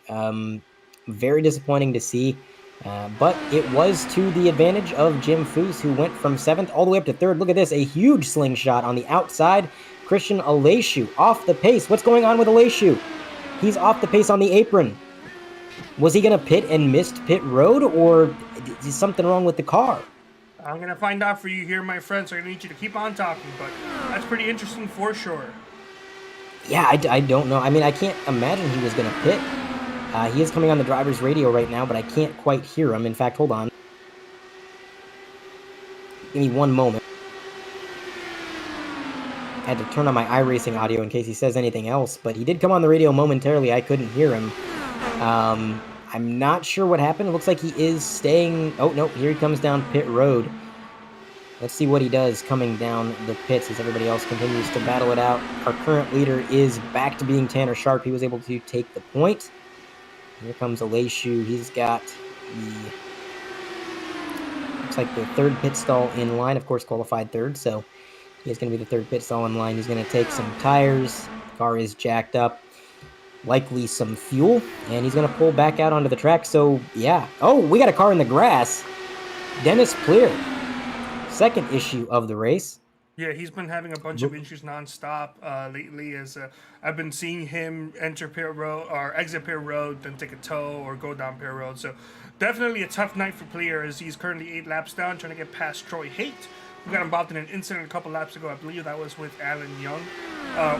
Very disappointing to see. But it was to the advantage of Jim Foose, who went from 7th all the way up to 3rd. Look at this, a huge slingshot on the outside. Christian Aleshu off the pace. What's going on with Aleshu? He's off the pace on the apron. Was he going to pit and missed pit road, or is something wrong with the car? I'm going to find out for you here, my friend, so I need you to keep on talking, but that's pretty interesting for sure. Yeah, I don't know. I mean, I can't imagine he was going to pit. He is coming on the driver's radio right now, but I can't quite hear him. In fact, hold on. Give me one moment. I had to turn on my iRacing audio in case he says anything else, but he did come on the radio momentarily. I couldn't hear him. I'm not sure what happened. It looks like he is staying... Oh, no, here he comes down pit road. Let's see what he does coming down the pits as everybody else continues to battle it out. Our current leader is back to being Tanner Sharp. He was able to take the point. Here comes Aleshu. He's got the... Looks like the 3rd pit stall in line. Of course, qualified 3rd, so... He's going to be the 3rd pit stall in line. He's going to take some tires. The car is jacked up. Likely some fuel. And he's going to pull back out onto the track. So, yeah. Oh, we got a car in the grass. Dennis Pleer. 2nd issue of the race. Yeah, he's been having a bunch of issues nonstop lately. As I've been seeing him enter pit road or exit pit road, then take a tow or go down pit road. So definitely a tough night for Pleer, as he's currently 8 laps down, trying to get past Troy Haight, who got involved in an incident a couple laps ago. I believe that was with Alan Young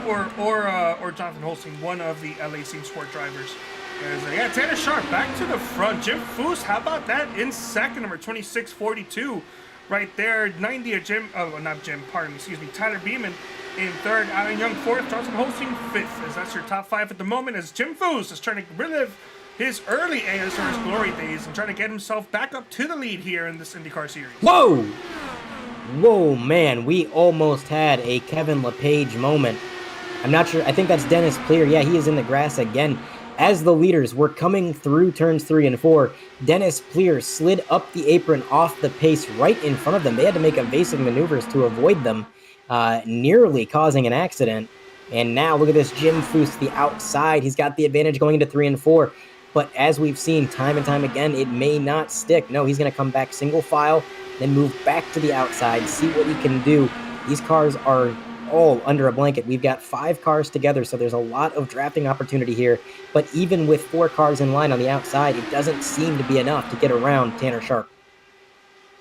or Jonathan Holstein, one of the LA Team Sport drivers. Yeah, Tanner Sharp back to the front. Jim Foose, how about that in 2nd, number 2642. Right there, 90 of Jim, not Jim, pardon me, excuse me, Tyler Beeman in 3rd, Alan Young 4th, Jonathan Holstein 5th, as that's your top 5 at the moment, as Jim Foose is trying to relive his early ASR's glory days and trying to get himself back up to the lead here in this IndyCar series. Whoa! Whoa, man, we almost had a Kevin LePage moment. I'm not sure. I think that's Dennis Clear. Yeah, he is in the grass again. As the leaders were coming through turns 3 and 4, Dennis Clear slid up the apron off the pace right in front of them. They had to make evasive maneuvers to avoid them, nearly causing an accident. And now look at this, Jim Foose to the outside. He's got the advantage going into 3 and 4. But as we've seen time and time again, it may not stick. No, he's going to come back single file, then move back to the outside, see what he can do. These cars are all under a blanket. We've got 5 cars together, so there's a lot of drafting opportunity here. But even with 4 cars in line on the outside, it doesn't seem to be enough to get around Tanner Sharp.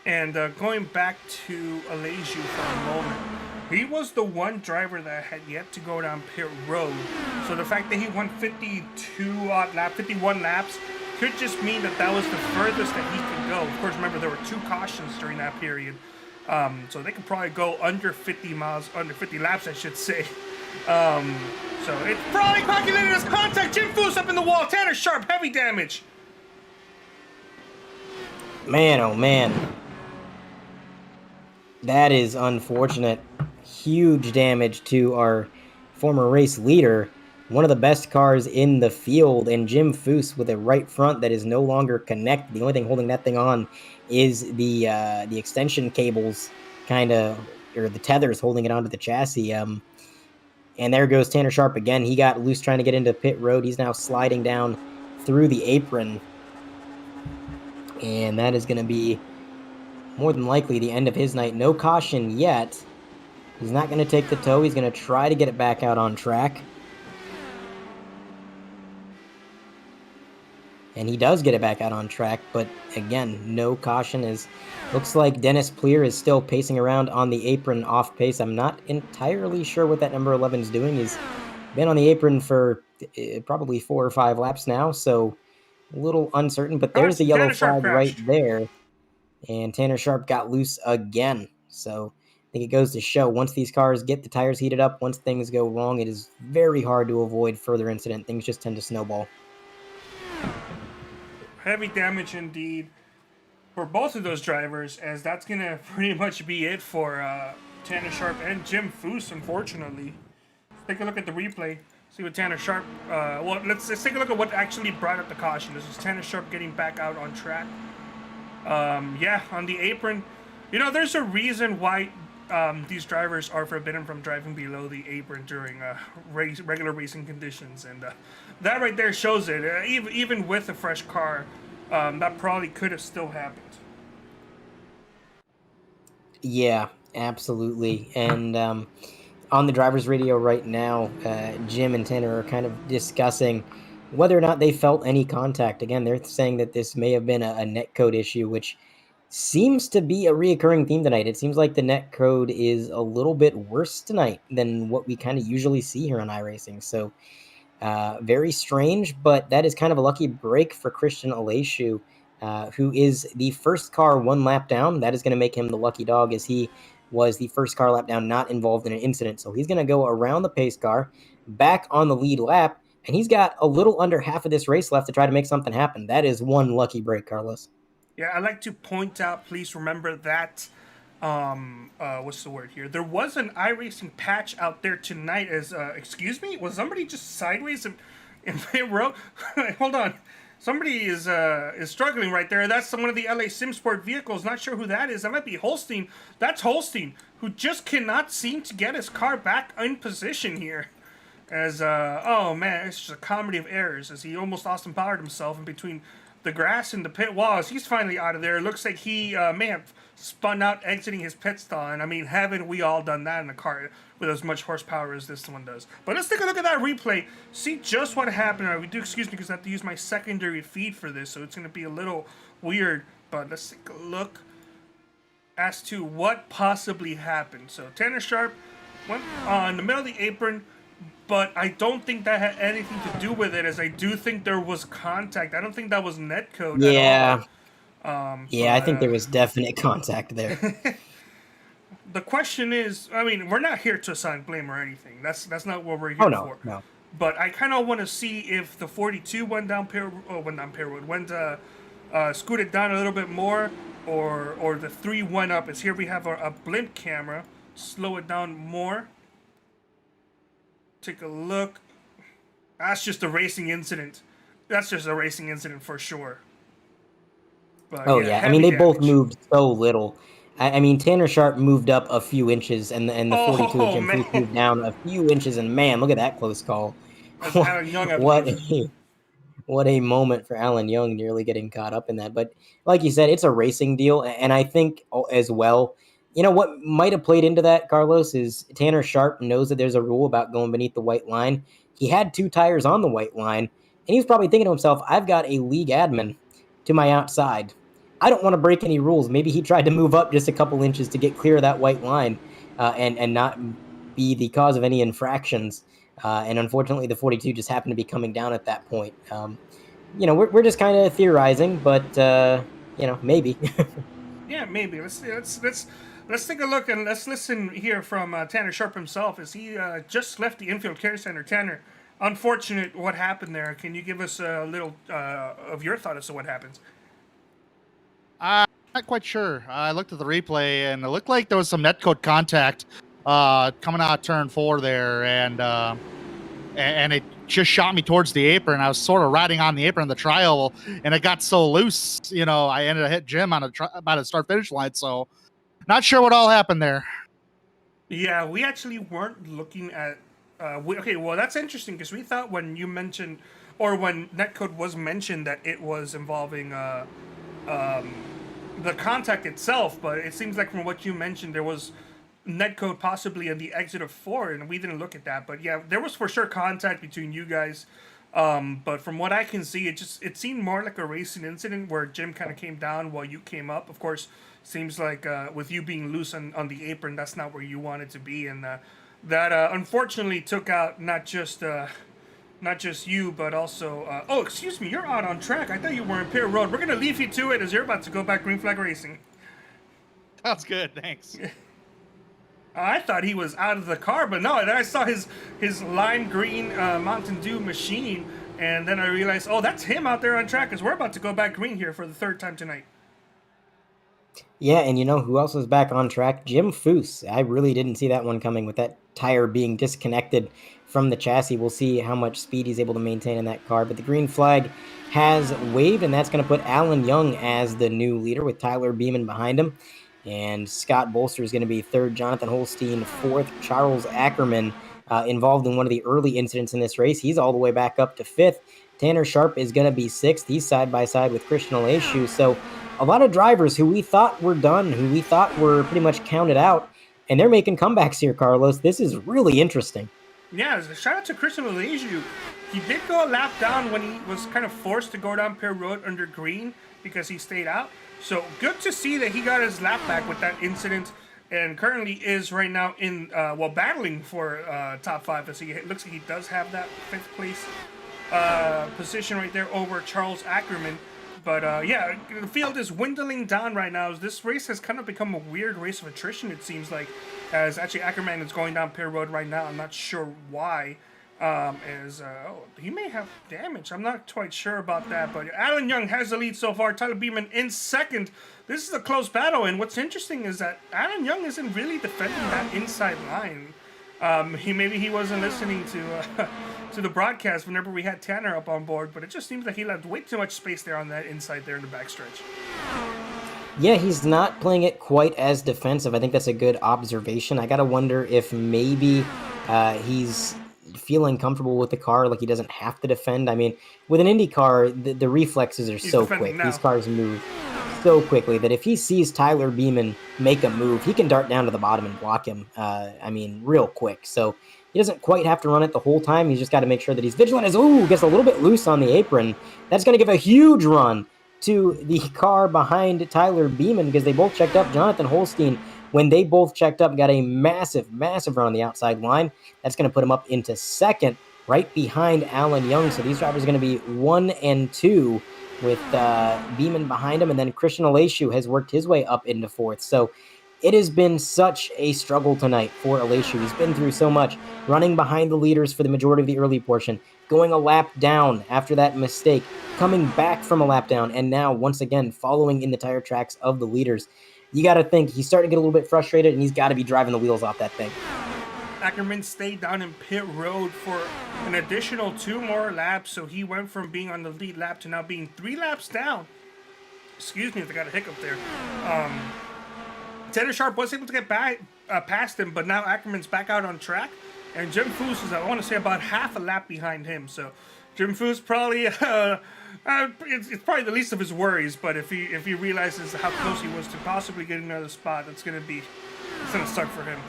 And going back to Alesiu for a moment, he was the one driver that had yet to go down pit road. So the fact that he won 51 laps could just mean that that was the furthest that he could go. Of course, remember, there were 2 cautions during that period. So they could probably go under 50 laps, I should say. So it's probably calculated as contact. Jim Foose up in the wall. Tanner Sharp, heavy damage. Man, oh man. That is unfortunate. Huge damage to our former race leader. One of the best cars in the field, and Jim Foose with a right front that is no longer connected. The only thing holding that thing on is the extension cables, kind of, or the tethers holding it onto the chassis. And there goes Tanner Sharp again. He got loose trying to get into pit road. He's now sliding down through the apron. And that is going to be more than likely the end of his night. No caution yet. He's not going to take the tow. He's going to try to get it back out on track. And he does get it back out on track, but again, no caution. Looks like Dennis Clear is still pacing around on the apron off pace. I'm not entirely sure what that number 11 is doing. He's been on the apron for probably 4 or 5 laps now, so a little uncertain, but there's the yellow flag right there. And Tanner Sharp got loose again. So I think it goes to show, once these cars get the tires heated up, once things go wrong, it is very hard to avoid further incident. Things just tend to snowball. Heavy damage indeed for both of those drivers, as that's going to pretty much be it for Tanner Sharp and Jim Foose, unfortunately. Let's take a look at the replay, see what Tanner Sharp... well, let's take a look at what actually brought up the caution. This is Tanner Sharp getting back out on track. Yeah, on the apron. You know, there's a reason why these drivers are forbidden from driving below the apron during regular racing conditions, and that right there shows it. Even with a fresh car, that probably could have still happened. Yeah, absolutely. And on the driver's radio right now, Jim and Tanner are kind of discussing whether or not they felt any contact. Again, they're saying that this may have been a netcode issue, which seems to be a reoccurring theme tonight. It seems like the netcode is a little bit worse tonight than what we kind of usually see here on iRacing. So very strange, but that is kind of a lucky break for Christian Alesiu, who is the first car 1 lap down. That is going to make him the lucky dog, as he was the first car lap down not involved in an incident. So he's going to go around the pace car, back on the lead lap, and he's got a little under half of this race left to try to make something happen. That is one lucky break, Carlos. Yeah, I'd like to point out, please remember that, what's the word here? There was an iRacing patch out there tonight as, excuse me? Was somebody just sideways in pit row? Hold on. Somebody is struggling right there. That's one of the LA SimSport vehicles. Not sure who that is. That might be Holstein. That's Holstein, who just cannot seem to get his car back in position here. As, oh man, it's just a comedy of errors, as he almost Austin powered himself in between the grass and the pit walls. He's finally out of there. It looks like he may have spun out exiting his pit stall. And I mean, haven't we all done that in a car with as much horsepower as this one does? But let's take a look at that replay. See just what happened. We do, excuse me, because I have to use my secondary feed for this, so it's going to be a little weird. But let's take a look as to what possibly happened. So Tanner Sharp went on the middle of the apron, but I don't think that had anything to do with it, as I do think there was contact. I don't think that was netcode at all. Yeah, I think there was definite contact there. The question is, I mean, we're not here to assign blame or anything. That's not what we're here for. No. But I kind of want to see if the 42 scooted down a little bit more, or the 3 went up. As here we have a blimp camera. Slow it down more. Take a look. That's just a racing incident. That's just a racing incident for sure. But Oh yeah, yeah, I mean heavy they both damage. moved so little. I mean Tanner Sharp moved up a few inches, and the 42 of Oh Jim man, Foose moved down a few inches. And man, look at that close call. that's Alan Young, I what believe. a what a moment for Alan Young, nearly getting caught up in that. But like you said, it's a racing deal, and I think as well. You know what might have played into that, Carlos, is Tanner Sharp knows that there's a rule about going beneath the white line. He had two tires on the white line, and he was probably thinking to himself, I've got a league admin to my outside. I don't want to break any rules. Maybe he tried to move up just a couple inches to get clear of that white line, and not be the cause of any infractions. And unfortunately, the 42 just happened to be coming down at that point. We're just kind of theorizing, but maybe. Yeah, maybe. Let's take a look and let's listen here from Tanner Sharp himself as he just left the infield care center. Tanner, unfortunate what happened there. Can you give us a little of your thought as to what happens? Not quite sure. I looked at the replay and it looked like there was some netcode contact coming out of turn 4 there, and it just shot me towards the apron. I was sort of riding on the apron of the trial, and it got so loose, I ended up hit Jim on about a start finish line. So not sure what all happened there. Yeah, we actually weren't looking at. Okay, well that's interesting because we thought when you mentioned, or when netcode was mentioned, that it was involving the contact itself, but it seems like from what you mentioned there was netcode possibly in the exit of 4, and we didn't look at that. But yeah, there was for sure contact between you guys. But from what I can see, it seemed more like a racing incident where Jim kind of came down while you came up. Of course, seems like with you being loose on the apron, that's not where you wanted to be, and that unfortunately took out not just you, but also. Oh, excuse me, you're out on track. I thought you were in Pier Road. We're gonna leave you to it as you're about to go back green flag racing. Sounds good. Thanks. I thought he was out of the car, but no. Then I saw his lime green Mountain Dew machine, and then I realized, oh, that's him out there on track, because we're about to go back green here for the 3rd time tonight. Yeah, and you know who else was back on track? Jim Foose. I really didn't see that one coming with that tire being disconnected from the chassis. We'll see how much speed he's able to maintain in that car. But the green flag has waved, and that's going to put Alan Young as the new leader with Tyler Beeman behind him. And Scott Bolster is going to be 3rd, Jonathan Holstein 4th, Charles Ackerman involved in one of the early incidents in this race. He's all the way back up to 5th. Tanner Sharp is going to be 6th. He's side by side with Christian Aleshu. So a lot of drivers who we thought were done, who we thought were pretty much counted out, and they're making comebacks here, Carlos. This is really interesting. Yeah, shout out to Christian Aleshu. He did go a lap down when he was kind of forced to go down Pier Road under green because he stayed out. So good to see that he got his lap back with that incident, and currently is right now in battling for top 5. As he looks like he does have that 5th place position right there over Charles Ackerman. But yeah, the field is dwindling down right now. This race has kind of become a weird race of attrition, it seems like. As actually Ackerman is going down Pier Road right now. I'm not sure why. He may have damage. I'm not quite sure about that. But Alan Young has the lead so far. Tyler Beeman in 2nd. This is a close battle. And what's interesting is that Alan Young isn't really defending that inside line. He wasn't listening to the broadcast whenever we had Tanner up on board, but it just seems like he left way too much space there on that inside there in the backstretch. Yeah, he's not playing it quite as defensive. I think that's a good observation. I got to wonder if maybe he's feeling comfortable with the car, like he doesn't have to defend. I mean, with an Indy car, the reflexes are so quick. Now. These cars move so quickly that if he sees Tyler Beeman make a move, he can dart down to the bottom and block him, real quick. So he doesn't quite have to run it the whole time. He's just got to make sure that he's vigilant. Gets a little bit loose on the apron. That's going to give a huge run to the car behind Tyler Beeman because they both checked up. Jonathan Holstein, when they both checked up, got a massive, massive run on the outside line. That's going to put him up into 2nd, right behind Alan Young. So these drivers are going to be 1 and 2 with Beeman behind him. And then Christian Aleshu has worked his way up into 4th. So It has been such a struggle tonight for Aleshu. He's been through so much, running behind the leaders for the majority of the early portion, going a lap down after that mistake, coming back from a lap down, and now once again following in the tire tracks of the leaders. You got to think he's starting to get a little bit frustrated, and he's got to be driving the wheels off that thing. Ackerman stayed down in pit road for an additional 2 more laps, so he went from being on the lead lap to now being 3 laps down. Excuse me if I got a hiccup there. Tanner Sharp was able to get back past him, but now Ackerman's back out on track, and Jim Foos is, I want to say, about half a lap behind him. So Jim Foos probably it's probably the least of his worries. But if he realizes how close he was to possibly getting another spot, it's gonna suck for him.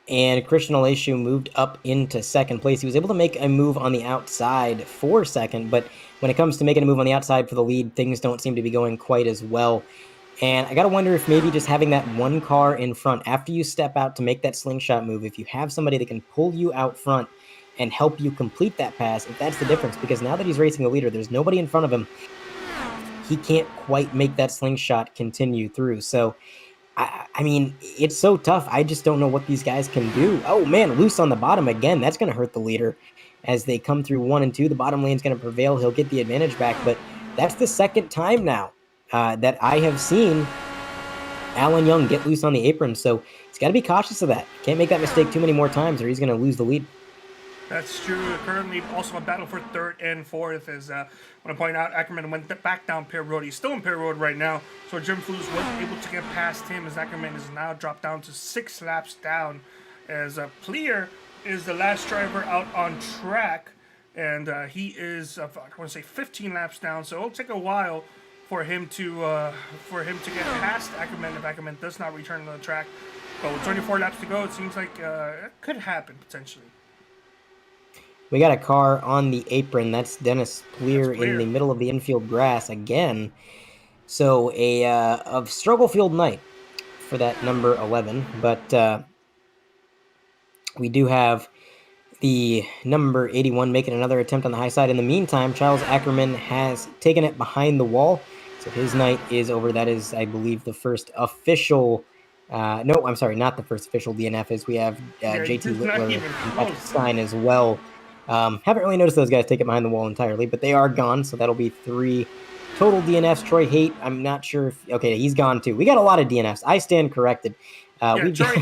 And Christian Aleshu moved up into second place. He was able to make a move on the outside for second, but when it comes to making a move on the outside for the lead, things don't seem to be going quite as well. And I got to wonder if maybe just having that one car in front, after you step out to make that slingshot move, if you have somebody that can pull you out front and help you complete that pass, if that's the difference. Because now that he's racing the leader, there's nobody in front of him. He can't quite make that slingshot continue through. So, I mean, it's so tough. I just don't know what these guys can do. Oh, man, loose on the bottom again. That's going to hurt the leader as they come through 1 and 2. The bottom lane's going to prevail. He'll get the advantage back. But that's the second time now that I have seen Alan Young get loose on the apron, so he's got to be cautious of that. Can't make that mistake too many more times, or he's going to lose the lead. That's true. Currently, also a battle for 3rd and 4th. As I want to point out, Ackerman went back down pit road. He's still in pit road right now, so Jim Foos was able to get past him. As Ackerman is now dropped down to 6 laps down. As Pleer is the last driver out on track, and he is I want to say 15 laps down. So it'll take a while for him to get past Ackerman if Ackerman does not return to the track. But with 24 laps to go, it seems like it could happen potentially. We got a car on the apron. That's Dennis Pleer in the middle of the infield grass again. So a struggle field night for that number 11. But we do have the number 81 making another attempt on the high side. In the meantime, Charles Ackerman has taken it behind the wall. So his night is over. That is, I believe, the first official... no, I'm sorry, not the first official DNF, as we have JT Littler and Patrick Stein as well. Haven't really noticed those guys take it behind the wall entirely, but they are gone, so that'll be 3 total DNFs. Troy Haight, I'm not sure if... Okay, he's gone too. We got a lot of DNFs. I stand corrected. Troy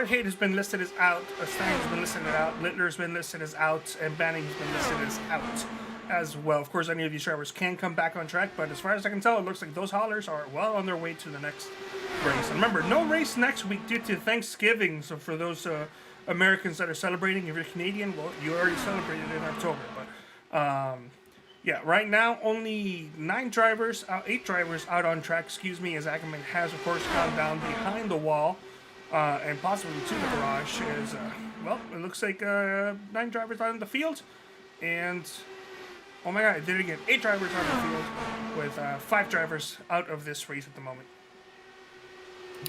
Haight has been listed as out. Stein has been listed as out. Littler's been listed as out, and Banning's been listed as out as well. Of course, any of these drivers can come back on track, but as far as I can tell, it looks like those haulers are well on their way to the next race. And remember, no race next week due to Thanksgiving, so for those Americans that are celebrating, if you're Canadian, well, you already celebrated in October. But yeah, right now, only 8 drivers out on track, as Ackerman has, of course, gone down behind the wall and possibly to the garage. Well, it looks like 9 drivers out in the field, and oh my god, I did it again. 8 drivers out in the field with 5 drivers out of this race at the moment.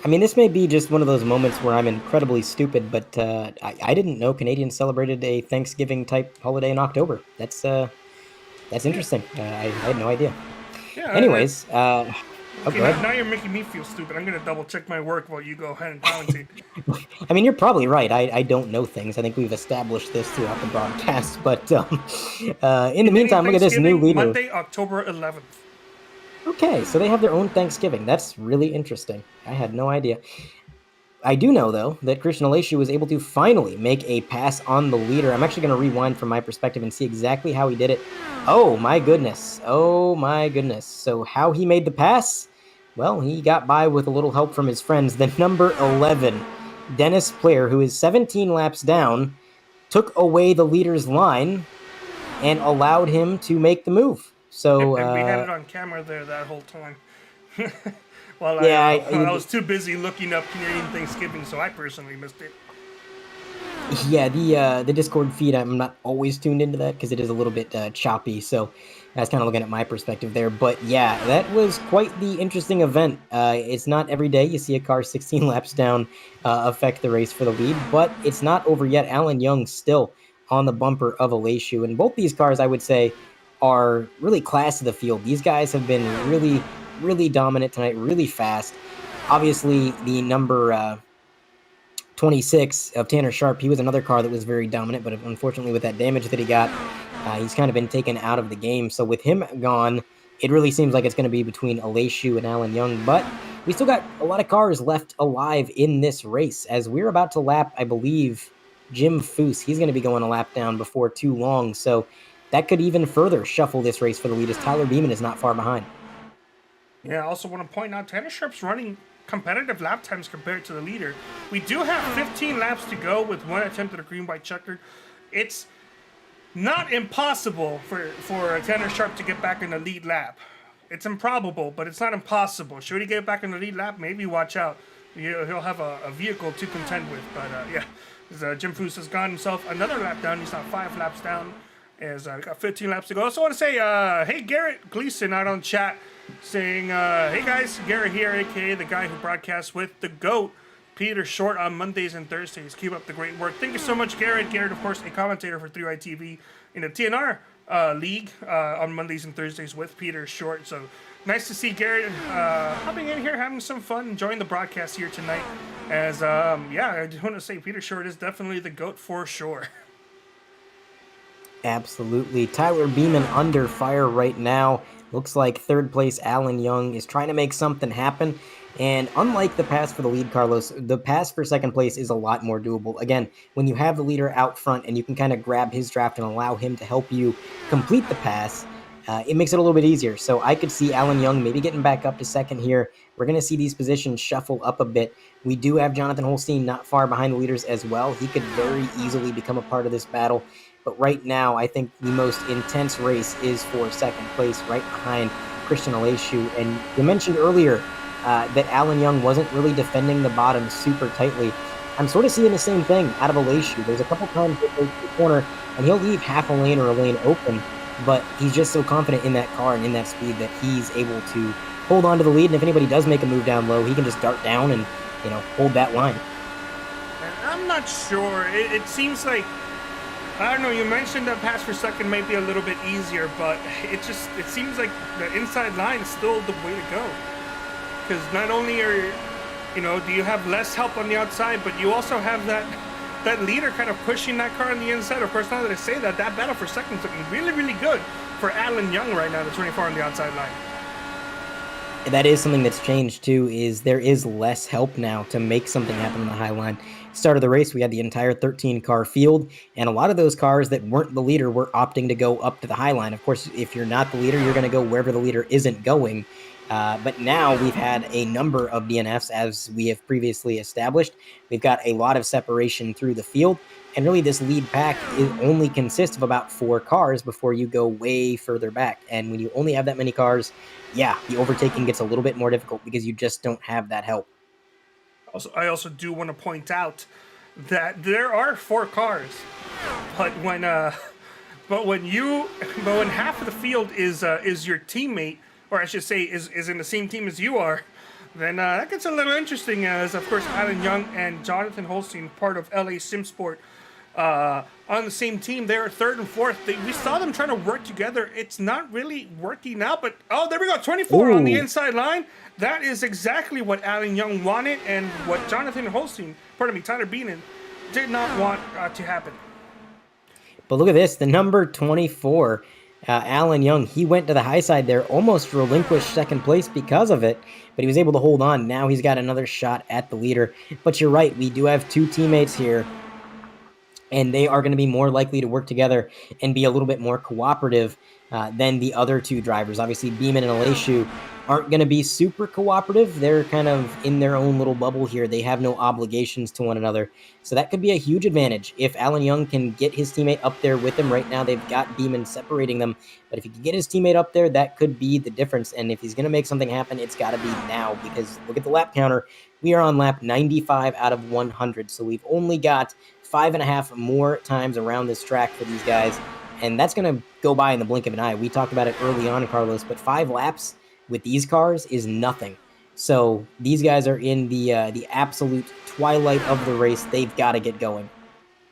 I mean, this may be just one of those moments where I'm incredibly stupid, but I didn't know Canadians celebrated a Thanksgiving-type holiday in October. That's interesting. I had no idea. Yeah. Anyways, okay, now you're making me feel stupid. I'm going to double-check my work while you go ahead and commentate. I mean, you're probably right. I don't know things. I think we've established this throughout the broadcast. But in the meantime, look at this new leader. Monday, October 11th. Okay, so they have their own Thanksgiving. That's really interesting. I had no idea. I do know, though, that Christian Aleshu was able to finally make a pass on the leader. I'm actually going to rewind from my perspective and see exactly how he did it. Oh, my goodness. Oh, my goodness. So how he made the pass? Well, he got by with a little help from his friends. The number 11, Dennis Pleer, who is 17 laps down, took away the leader's line and allowed him to make the move. So and we had it on camera there that whole time. Well, yeah, I was too busy looking up Canadian Thanksgiving, so I personally missed it. Yeah, the Discord feed, I'm not always tuned into that because it is a little bit choppy, so I was kind of looking at my perspective there. But yeah, that was quite the interesting event. It's not every day you see a car 16 laps down affect the race for the lead, but it's not over yet. Alan Young still on the bumper of Aleshu, and both these cars, I would say, are really class of the field. These guys have been really, really dominant tonight, really fast. Obviously, the number 26 of Tanner Sharp, he was another car that was very dominant, but unfortunately with that damage that he got, he's kind of been taken out of the game. So with him gone, it really seems like it's going to be between Aleshu and Alan Young, but we still got a lot of cars left alive in this race as we're about to lap, I believe, Jim Foose. He's going to be going a lap down before too long, so that could even further shuffle this race for the lead as Tyler Beeman is not far behind. Yeah, I also want to point out Tanner Sharp's running competitive lap times compared to the leader. We do have 15 laps to go with one attempt at a green-white checkered. It's not impossible for Tanner Sharp to get back in the lead lap. It's improbable, but it's not impossible. Should he get back in the lead lap? Maybe watch out. He'll have a vehicle to contend with. But yeah, Jim Foose has gotten himself another lap down. He's not 5 laps down. As got 15 laps to go. Also want to say, hey, Garrett Gleason out on chat saying, hey guys, Garrett here, aka the guy who broadcasts with the GOAT, Peter Short, on Mondays and Thursdays. Keep up the great work. Thank you so much, Garrett. Garrett, of course, a commentator for 3i TV in the TNR league on Mondays and Thursdays with Peter Short. So nice to see Garrett hopping in here, having some fun, enjoying the broadcast here tonight. As, yeah, I just want to say Peter Short is definitely the GOAT for sure. Absolutely. Tyler Beeman under fire right now. Looks like third place Alan Young is trying to make something happen. And unlike the pass for the lead, Carlos, the pass for second place is a lot more doable. Again, when you have the leader out front and you can kind of grab his draft and allow him to help you complete the pass, it makes it a little bit easier. So I could see Alan Young maybe getting back up to second here. We're going to see these positions shuffle up a bit. We do have Jonathan Holstein not far behind the leaders as well. He could very easily become a part of this battle. But right now, I think the most intense race is for second place, right behind Christian Aleshu. And you mentioned earlier that Alan Young wasn't really defending the bottom super tightly. I'm sort of seeing the same thing out of Aleshu. There's a couple times he goes to the corner, and he'll leave half a lane or a lane open, but he's just so confident in that car and in that speed that he's able to hold on to the lead. And if anybody does make a move down low, he can just dart down and, hold that line. I'm not sure. It seems like, I don't know, you mentioned that pass per second might be a little bit easier, but it seems like the inside line is still the way to go. Because not only do you have less help on the outside, but you also have that leader kind of pushing that car on the inside. Of course, now that I say that battle for second is looking really, really good for Alan Young right now, the 24 on the outside line. That is something that's changed too, is there is less help now to make something happen on the high line. Start of the race, we had the entire 13 car field, and a lot of those cars that weren't the leader were opting to go up to the high line. Of course, if you're not the leader, you're going to go wherever the leader isn't going. But now we've had a number of DNFs, as we have previously established. We've got a lot of separation through the field, and really this lead pack only consists of about 4 cars before you go way further back. And when you only have that many cars, yeah, the overtaking gets a little bit more difficult because you just don't have that help. I also do want to point out that there are 4 cars, but when half of the field is your teammate, or I should say is in the same team as you are, then that gets a little interesting. As of course Alan Young and Jonathan Holstein, part of LA SimSport, on the same team. They're third and fourth. We saw them trying to work together. It's not really working out, but there we go. 24 on the inside line. That is exactly what Alan Young wanted and what Jonathan Holstein, Tyler Beeman, did not want to happen. But look at this, the number 24, Alan Young, he went to the high side there, almost relinquished second place because of it, but he was able to hold on. Now he's got another shot at the leader. But you're right, we do have 2 teammates here, and they are going to be more likely to work together and be a little bit more cooperative than the other 2 drivers. Obviously, Beeman and Aleshu aren't going to be super cooperative. They're kind of in their own little bubble here. They have no obligations to one another. So that could be a huge advantage if Alan Young can get his teammate up there with him. Right now, they've got Beeman separating them. But if he can get his teammate up there, that could be the difference. And if he's going to make something happen, it's got to be now, because look at the lap counter. We are on lap 95 out of 100. So we've only got 5.5 more times around this track for these guys. And that's going to go by in the blink of an eye. We talked about it early on, Carlos, but 5 laps with these cars is nothing. So these guys are in the absolute twilight of the race. They've got to get going.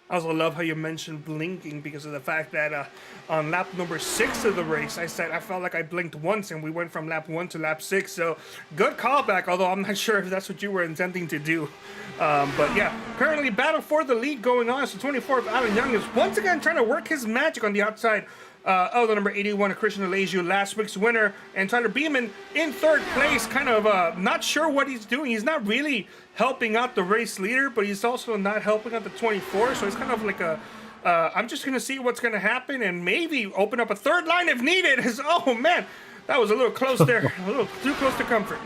I also love how you mentioned blinking because of the fact that on lap number 6 of the race, I said I felt like I blinked once and we went from lap 1 to lap 6. So good callback, although I'm not sure if that's what you were intending to do. But yeah, currently battle for the lead going on. So 24th Alan Young is once again trying to work his magic on the outside of the number 81 of Christian Alejo, last week's winner, and Tyler Beeman in third place, kind of not sure what he's doing. He's not really helping out the race leader, but he's also not helping out the 24, so it's kind of like a I'm just going to see what's going to happen and maybe open up a third line if needed. Oh man, that was a little close there, a little too close to comfort.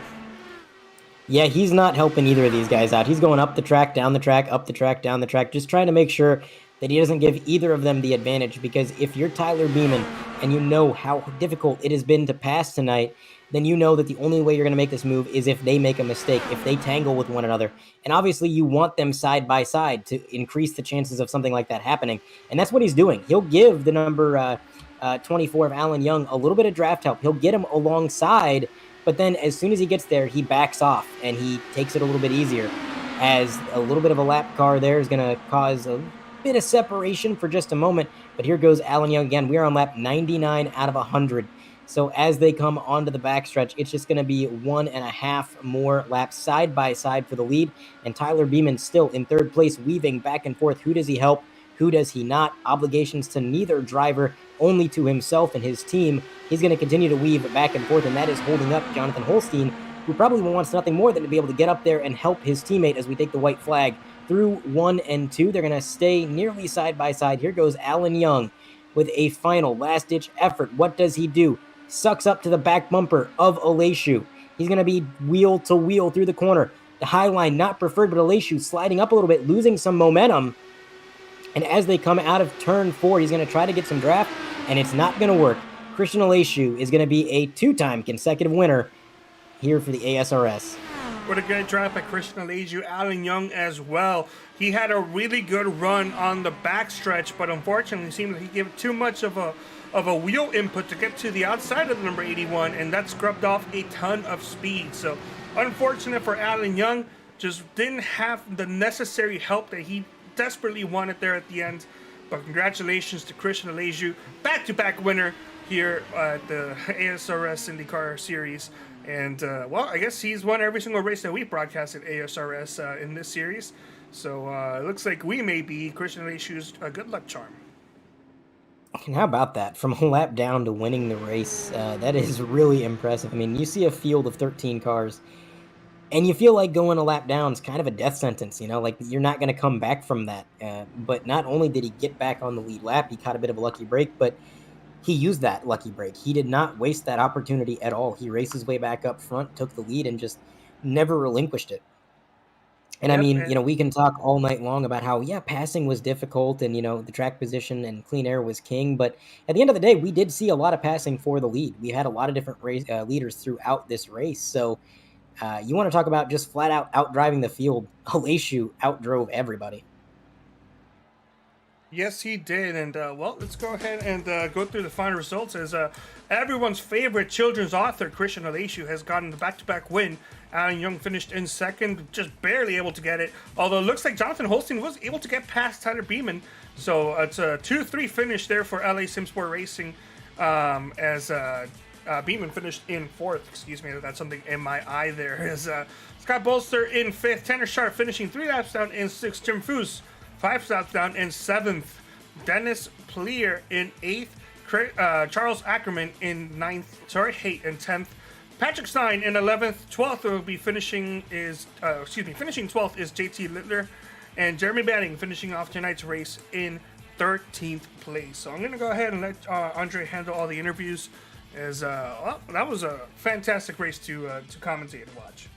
Yeah, he's not helping either of these guys out. He's going up the track, down the track, up the track, down the track, just trying to make sure that he doesn't give either of them the advantage, because if you're Tyler Beeman and you know how difficult it has been to pass tonight, then you know that the only way you're going to make this move is if they make a mistake, if they tangle with one another. And obviously you want them side by side to increase the chances of something like that happening. And that's what he's doing. He'll give the number 24 of Alan Young a little bit of draft help. He'll get him alongside, but then as soon as he gets there, he backs off and he takes it a little bit easier, as a little bit of a lap car there is going to cause a bit of separation for just a moment. But here goes Alan Young again. We are on lap 99 out of 100. So as they come onto the backstretch, it's just going to be 1.5 more laps side by side for the lead. And Tyler Beeman still in third place, weaving back and forth. Who does he help? Who does he not? Obligations to neither driver, only to himself and his team. He's going to continue to weave back and forth, and that is holding up Jonathan Holstein, who probably wants nothing more than to be able to get up there and help his teammate as we take the white flag through 1 and 2. They're going to stay nearly side by side. Here goes Alan Young with a final last-ditch effort. What does he do? Sucks up to the back bumper of Alejo. He's going to be wheel to wheel through the corner. The high line not preferred, but Alejo sliding up a little bit, losing some momentum. And as they come out of turn 4, he's going to try to get some draft, and it's not going to work. Christian Alejo is going to be a 2-time consecutive winner here for the ASRS. What a great draft by Christian Alejo. Alan Young as well. He had a really good run on the backstretch, but unfortunately it seemed like he gave too much of a wheel input to get to the outside of the number 81, and that scrubbed off a ton of speed. So unfortunate for Alan Young, just didn't have the necessary help that he desperately wanted there at the end. But congratulations to Christian Alejo, back-to-back winner here at the ASRS IndyCar Series. And, well, I guess he's won every single race that we broadcast at ASRS in this series. So it looks like we may be Christian Alejo's good luck charm. And how about that? From a lap down to winning the race, that is really impressive. I mean, you see a field of 13 cars, and you feel like going a lap down is kind of a death sentence, you know? Like, you're not going to come back from that. But not only did he get back on the lead lap, he caught a bit of a lucky break, but he used that lucky break. He did not waste that opportunity at all. He raced his way back up front, took the lead, and just never relinquished it. And I mean, you know, we can talk all night long about how, yeah, passing was difficult and, you know, the track position and clean air was king. But at the end of the day, we did see a lot of passing for the lead. We had a lot of different leaders throughout this race. So you want to talk about just flat out outdriving the field. Alejo outdrove everybody. Yes, he did. And, well, let's go ahead and go through the final results as everyone's favorite children's author, Christian Alejo, has gotten the back-to-back win. Alan Young finished in second, just barely able to get it. Although it looks like Jonathan Holstein was able to get past Tyler Beeman. So it's a 2-3 finish there for LA Simsport Racing as Beeman finished in fourth. Excuse me, that's something in my eye there. As Scott Bolster in fifth, Tanner Sharp finishing 3 laps down in sixth, Jim Foose 5 laps down in seventh, Dennis Pleer in eighth, Charles Ackerman in ninth, in 10th. Patrick Stein in 11th, 12th will be finishing 12th is JT Littler, and Jeremy Banning finishing off tonight's race in 13th place. So I'm going to go ahead and let Andre handle all the interviews, as well, that was a fantastic race to commentate and watch.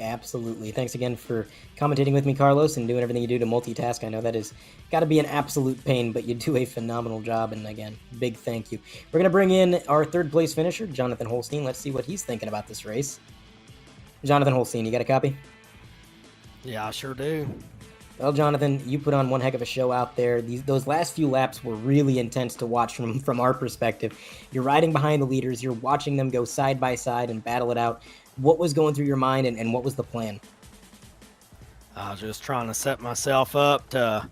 Absolutely. Thanks again for commentating with me, Carlos, and doing everything you do to multitask. I know that is got to be an absolute pain, but you do a phenomenal job, and again, big thank you. We're going to bring in our third place finisher, Jonathan Holstein. Let's see what he's thinking about this race. Jonathan Holstein, you got a copy? Yeah, I sure do. Well, Jonathan, you put on one heck of a show out there. Those last few laps were really intense to watch from our perspective. You're riding behind the leaders. You're watching them go side by side and battle it out. What was going through your mind, and what was the plan? I was just trying to set myself up to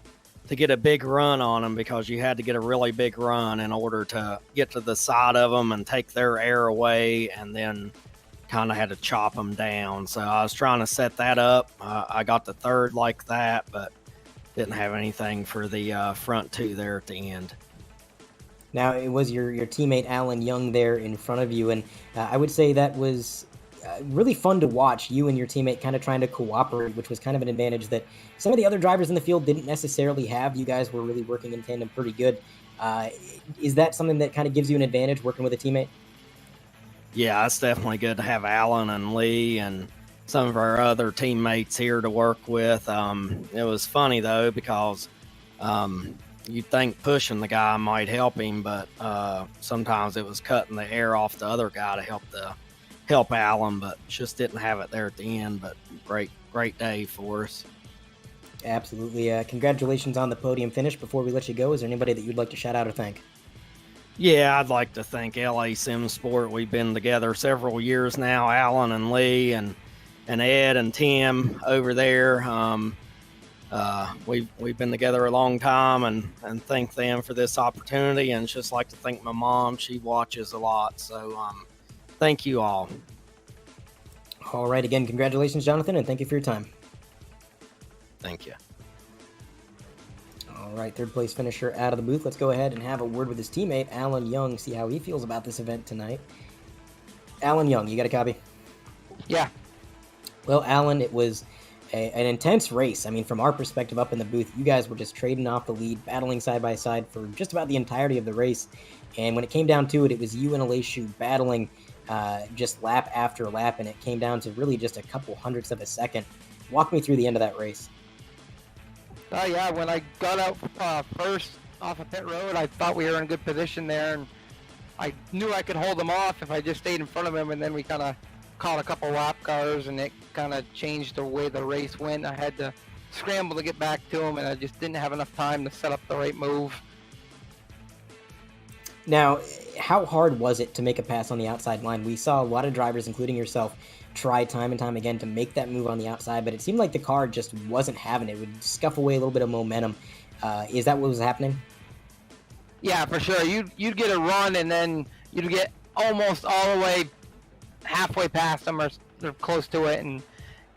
get a big run on them, because you had to get a really big run in order to get to the side of them and take their air away, and then kind of had to chop them down. So I was trying to set that up. I got the third like that, but didn't have anything for the front two there at the end. Now, it was your teammate Alan Young there in front of you, and I would say that was really fun to watch, you and your teammate kind of trying to cooperate, which was kind of an advantage that some of the other drivers in the field didn't necessarily have. You guys were really working in tandem pretty good. Is that something that kind of gives you an advantage working with a teammate? Yeah, it's definitely good to have Alan and Lee and some of our other teammates here to work with. It was funny, though, because you'd think pushing the guy might help him, but sometimes it was cutting the air off the other guy to help Alan, but just didn't have it there at the end. But great day for us. Absolutely. Congratulations on the podium finish. Before we let you go, is there anybody that you'd like to shout out or thank? Yeah, I'd like to thank LA Sim Sport. We've been together several years now, Alan and Lee and Ed and Tim over there. We've been together a long time, and thank them for this opportunity. And just like to thank my mom. She watches a lot. So thank you all. All right. Again, congratulations, Jonathan, and thank you for your time. Thank you. All right, third place finisher out of the booth. Let's go ahead and have a word with his teammate, Alan Young, see how he feels about this event tonight. Alan Young, you got a copy? Yeah. Well, Alan, it was an intense race. I mean, from our perspective up in the booth, you guys were just trading off the lead, battling side by side for just about the entirety of the race. And when it came down to it, it was you and Aleshu battling just lap after lap, and it came down to really just a couple hundredths of a second. Walk me through the end of that race. Yeah, when I got out first off of pit road, I thought we were in a good position there, and I knew I could hold him off if I just stayed in front of him, and then we kind of caught a couple lap cars, and it kind of changed the way the race went. I had to scramble to get back to him, and I just didn't have enough time to set up the right move. Now, how hard was it to make a pass on the outside line? We saw a lot of drivers, including yourself, try time and time again to make that move on the outside, but it seemed like the car just wasn't having it. It would scuff away a little bit of momentum. Is that what was happening? Yeah, for sure. You'd get a run, and then you'd get almost all the way halfway past them or close to it, and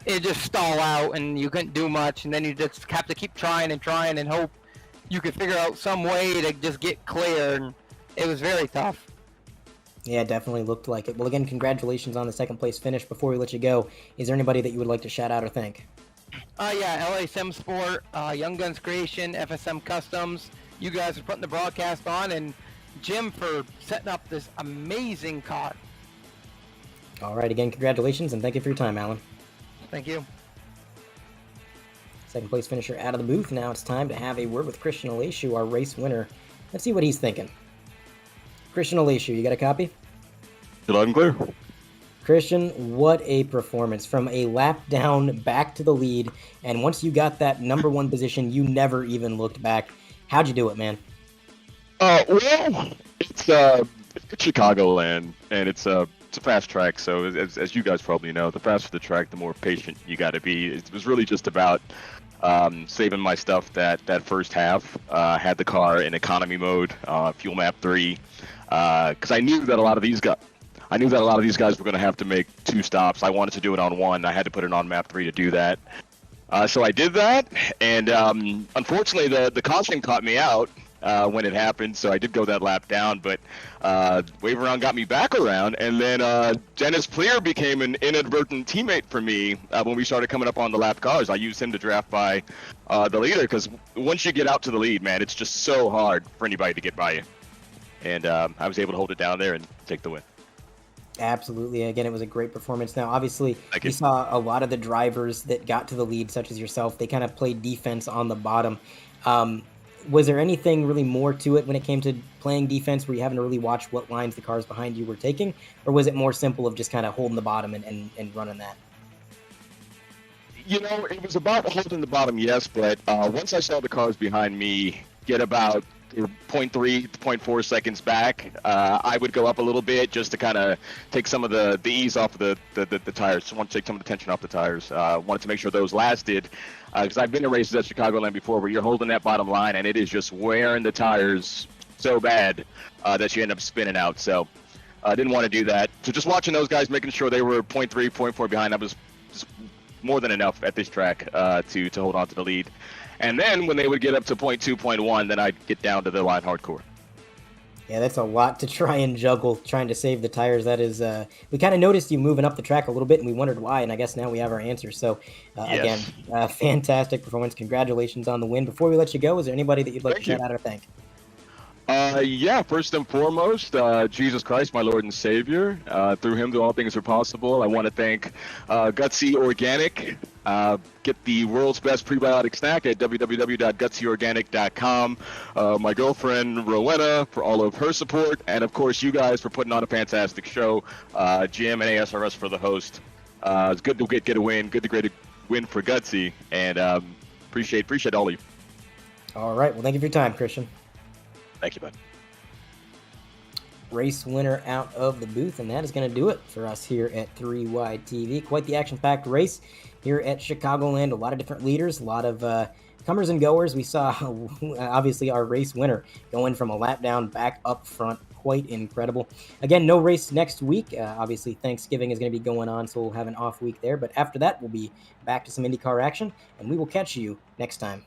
it just stall out, and you couldn't do much, and then you just have to keep trying and hope you could figure out some way to just get clear, and it was very tough. Yeah, it definitely looked like it. Well, again, congratulations on the second place finish. Before we let you go, is there anybody that you would like to shout out or thank? Yeah, LA Sim Sport, Young Guns Creation, FSM Customs. You guys are putting the broadcast on, and Jim for setting up this amazing car. All right, again, congratulations, and thank you for your time, Alan. Thank you. Second place finisher out of the booth. Now it's time to have a word with Christian Aleshu, our race winner. Let's see what he's thinking. Christian Aleshu, you got a copy? Loud and clear. Christian, what a performance. From a lap down back to the lead, and once you got that number one position, you never even looked back. How'd you do it, man? Well, it's Chicagoland, and it's a fast track, so as you guys probably know, the faster the track, the more patient you got to be. It was really just about saving my stuff that first half. Had the car in economy mode, fuel map 3, because I knew that a lot of these guys were going to have to make 2 stops. I wanted to do it on 1. I had to put it on map 3 to do that. So I did that, and unfortunately the caution caught me out when it happened, so I did go that lap down, but Wave Around got me back around, and then Dennis Pleer became an inadvertent teammate for me when we started coming up on the lap cars. I used him to draft by the leader, because once you get out to the lead, man, it's just so hard for anybody to get by you. And I was able to hold it down there and take the win. Absolutely. Again, it was a great performance. Now, obviously, we saw a lot of the drivers that got to the lead, such as yourself, they kind of played defense on the bottom. Was there anything really more to it when it came to playing defense, where you having to really watch what lines the cars behind you were taking? Or was it more simple of just kind of holding the bottom and running that? You know, it was about holding the bottom, yes, but once I saw the cars behind me get about you're 0.3 to 0.4 seconds back, I would go up a little bit just to kind of take some of the ease off of the tires. Just want to take some of the tension off the tires. Wanted to make sure those lasted, because I've been in races at Chicagoland before where you're holding that bottom line and it is just wearing the tires so bad that you end up spinning out. So I didn't want to do that. So just watching those guys, making sure they were 0.3, 0.4 behind, that was just more than enough at this track to hold on to the lead. And then when they would get up to 0.2, 0.1, then I'd get down to the line hardcore. Yeah, that's a lot to try and juggle, trying to save the tires. That is, we kind of noticed you moving up the track a little bit, and we wondered why, and I guess now we have our answer. So, Yes. again, fantastic performance. Congratulations on the win. Before we let you go, is there anybody that you'd like Thank to shout you. out or thank? Yeah, first and foremost, Jesus Christ, my Lord and Savior. Through him, all things are possible. I want to thank Gutsy Organic. Get the world's best prebiotic snack at www.gutsyorganic.com. My girlfriend, Rowena, for all of her support. And, of course, you guys for putting on a fantastic show. Jim and ASRS for the host. It's good to get a win. Good to get a win for Gutsy. And appreciate all of you. All right. Well, thank you for your time, Christian. Thank you, bud. Race winner out of the booth, and that is going to do it for us here at 3Y TV. Quite the action-packed race here at Chicagoland. A lot of different leaders, a lot of comers and goers. We saw, obviously, our race winner going from a lap down back up front. Quite incredible. Again, no race next week. Obviously, Thanksgiving is going to be going on, so we'll have an off week there. But after that, we'll be back to some IndyCar action, and we will catch you next time.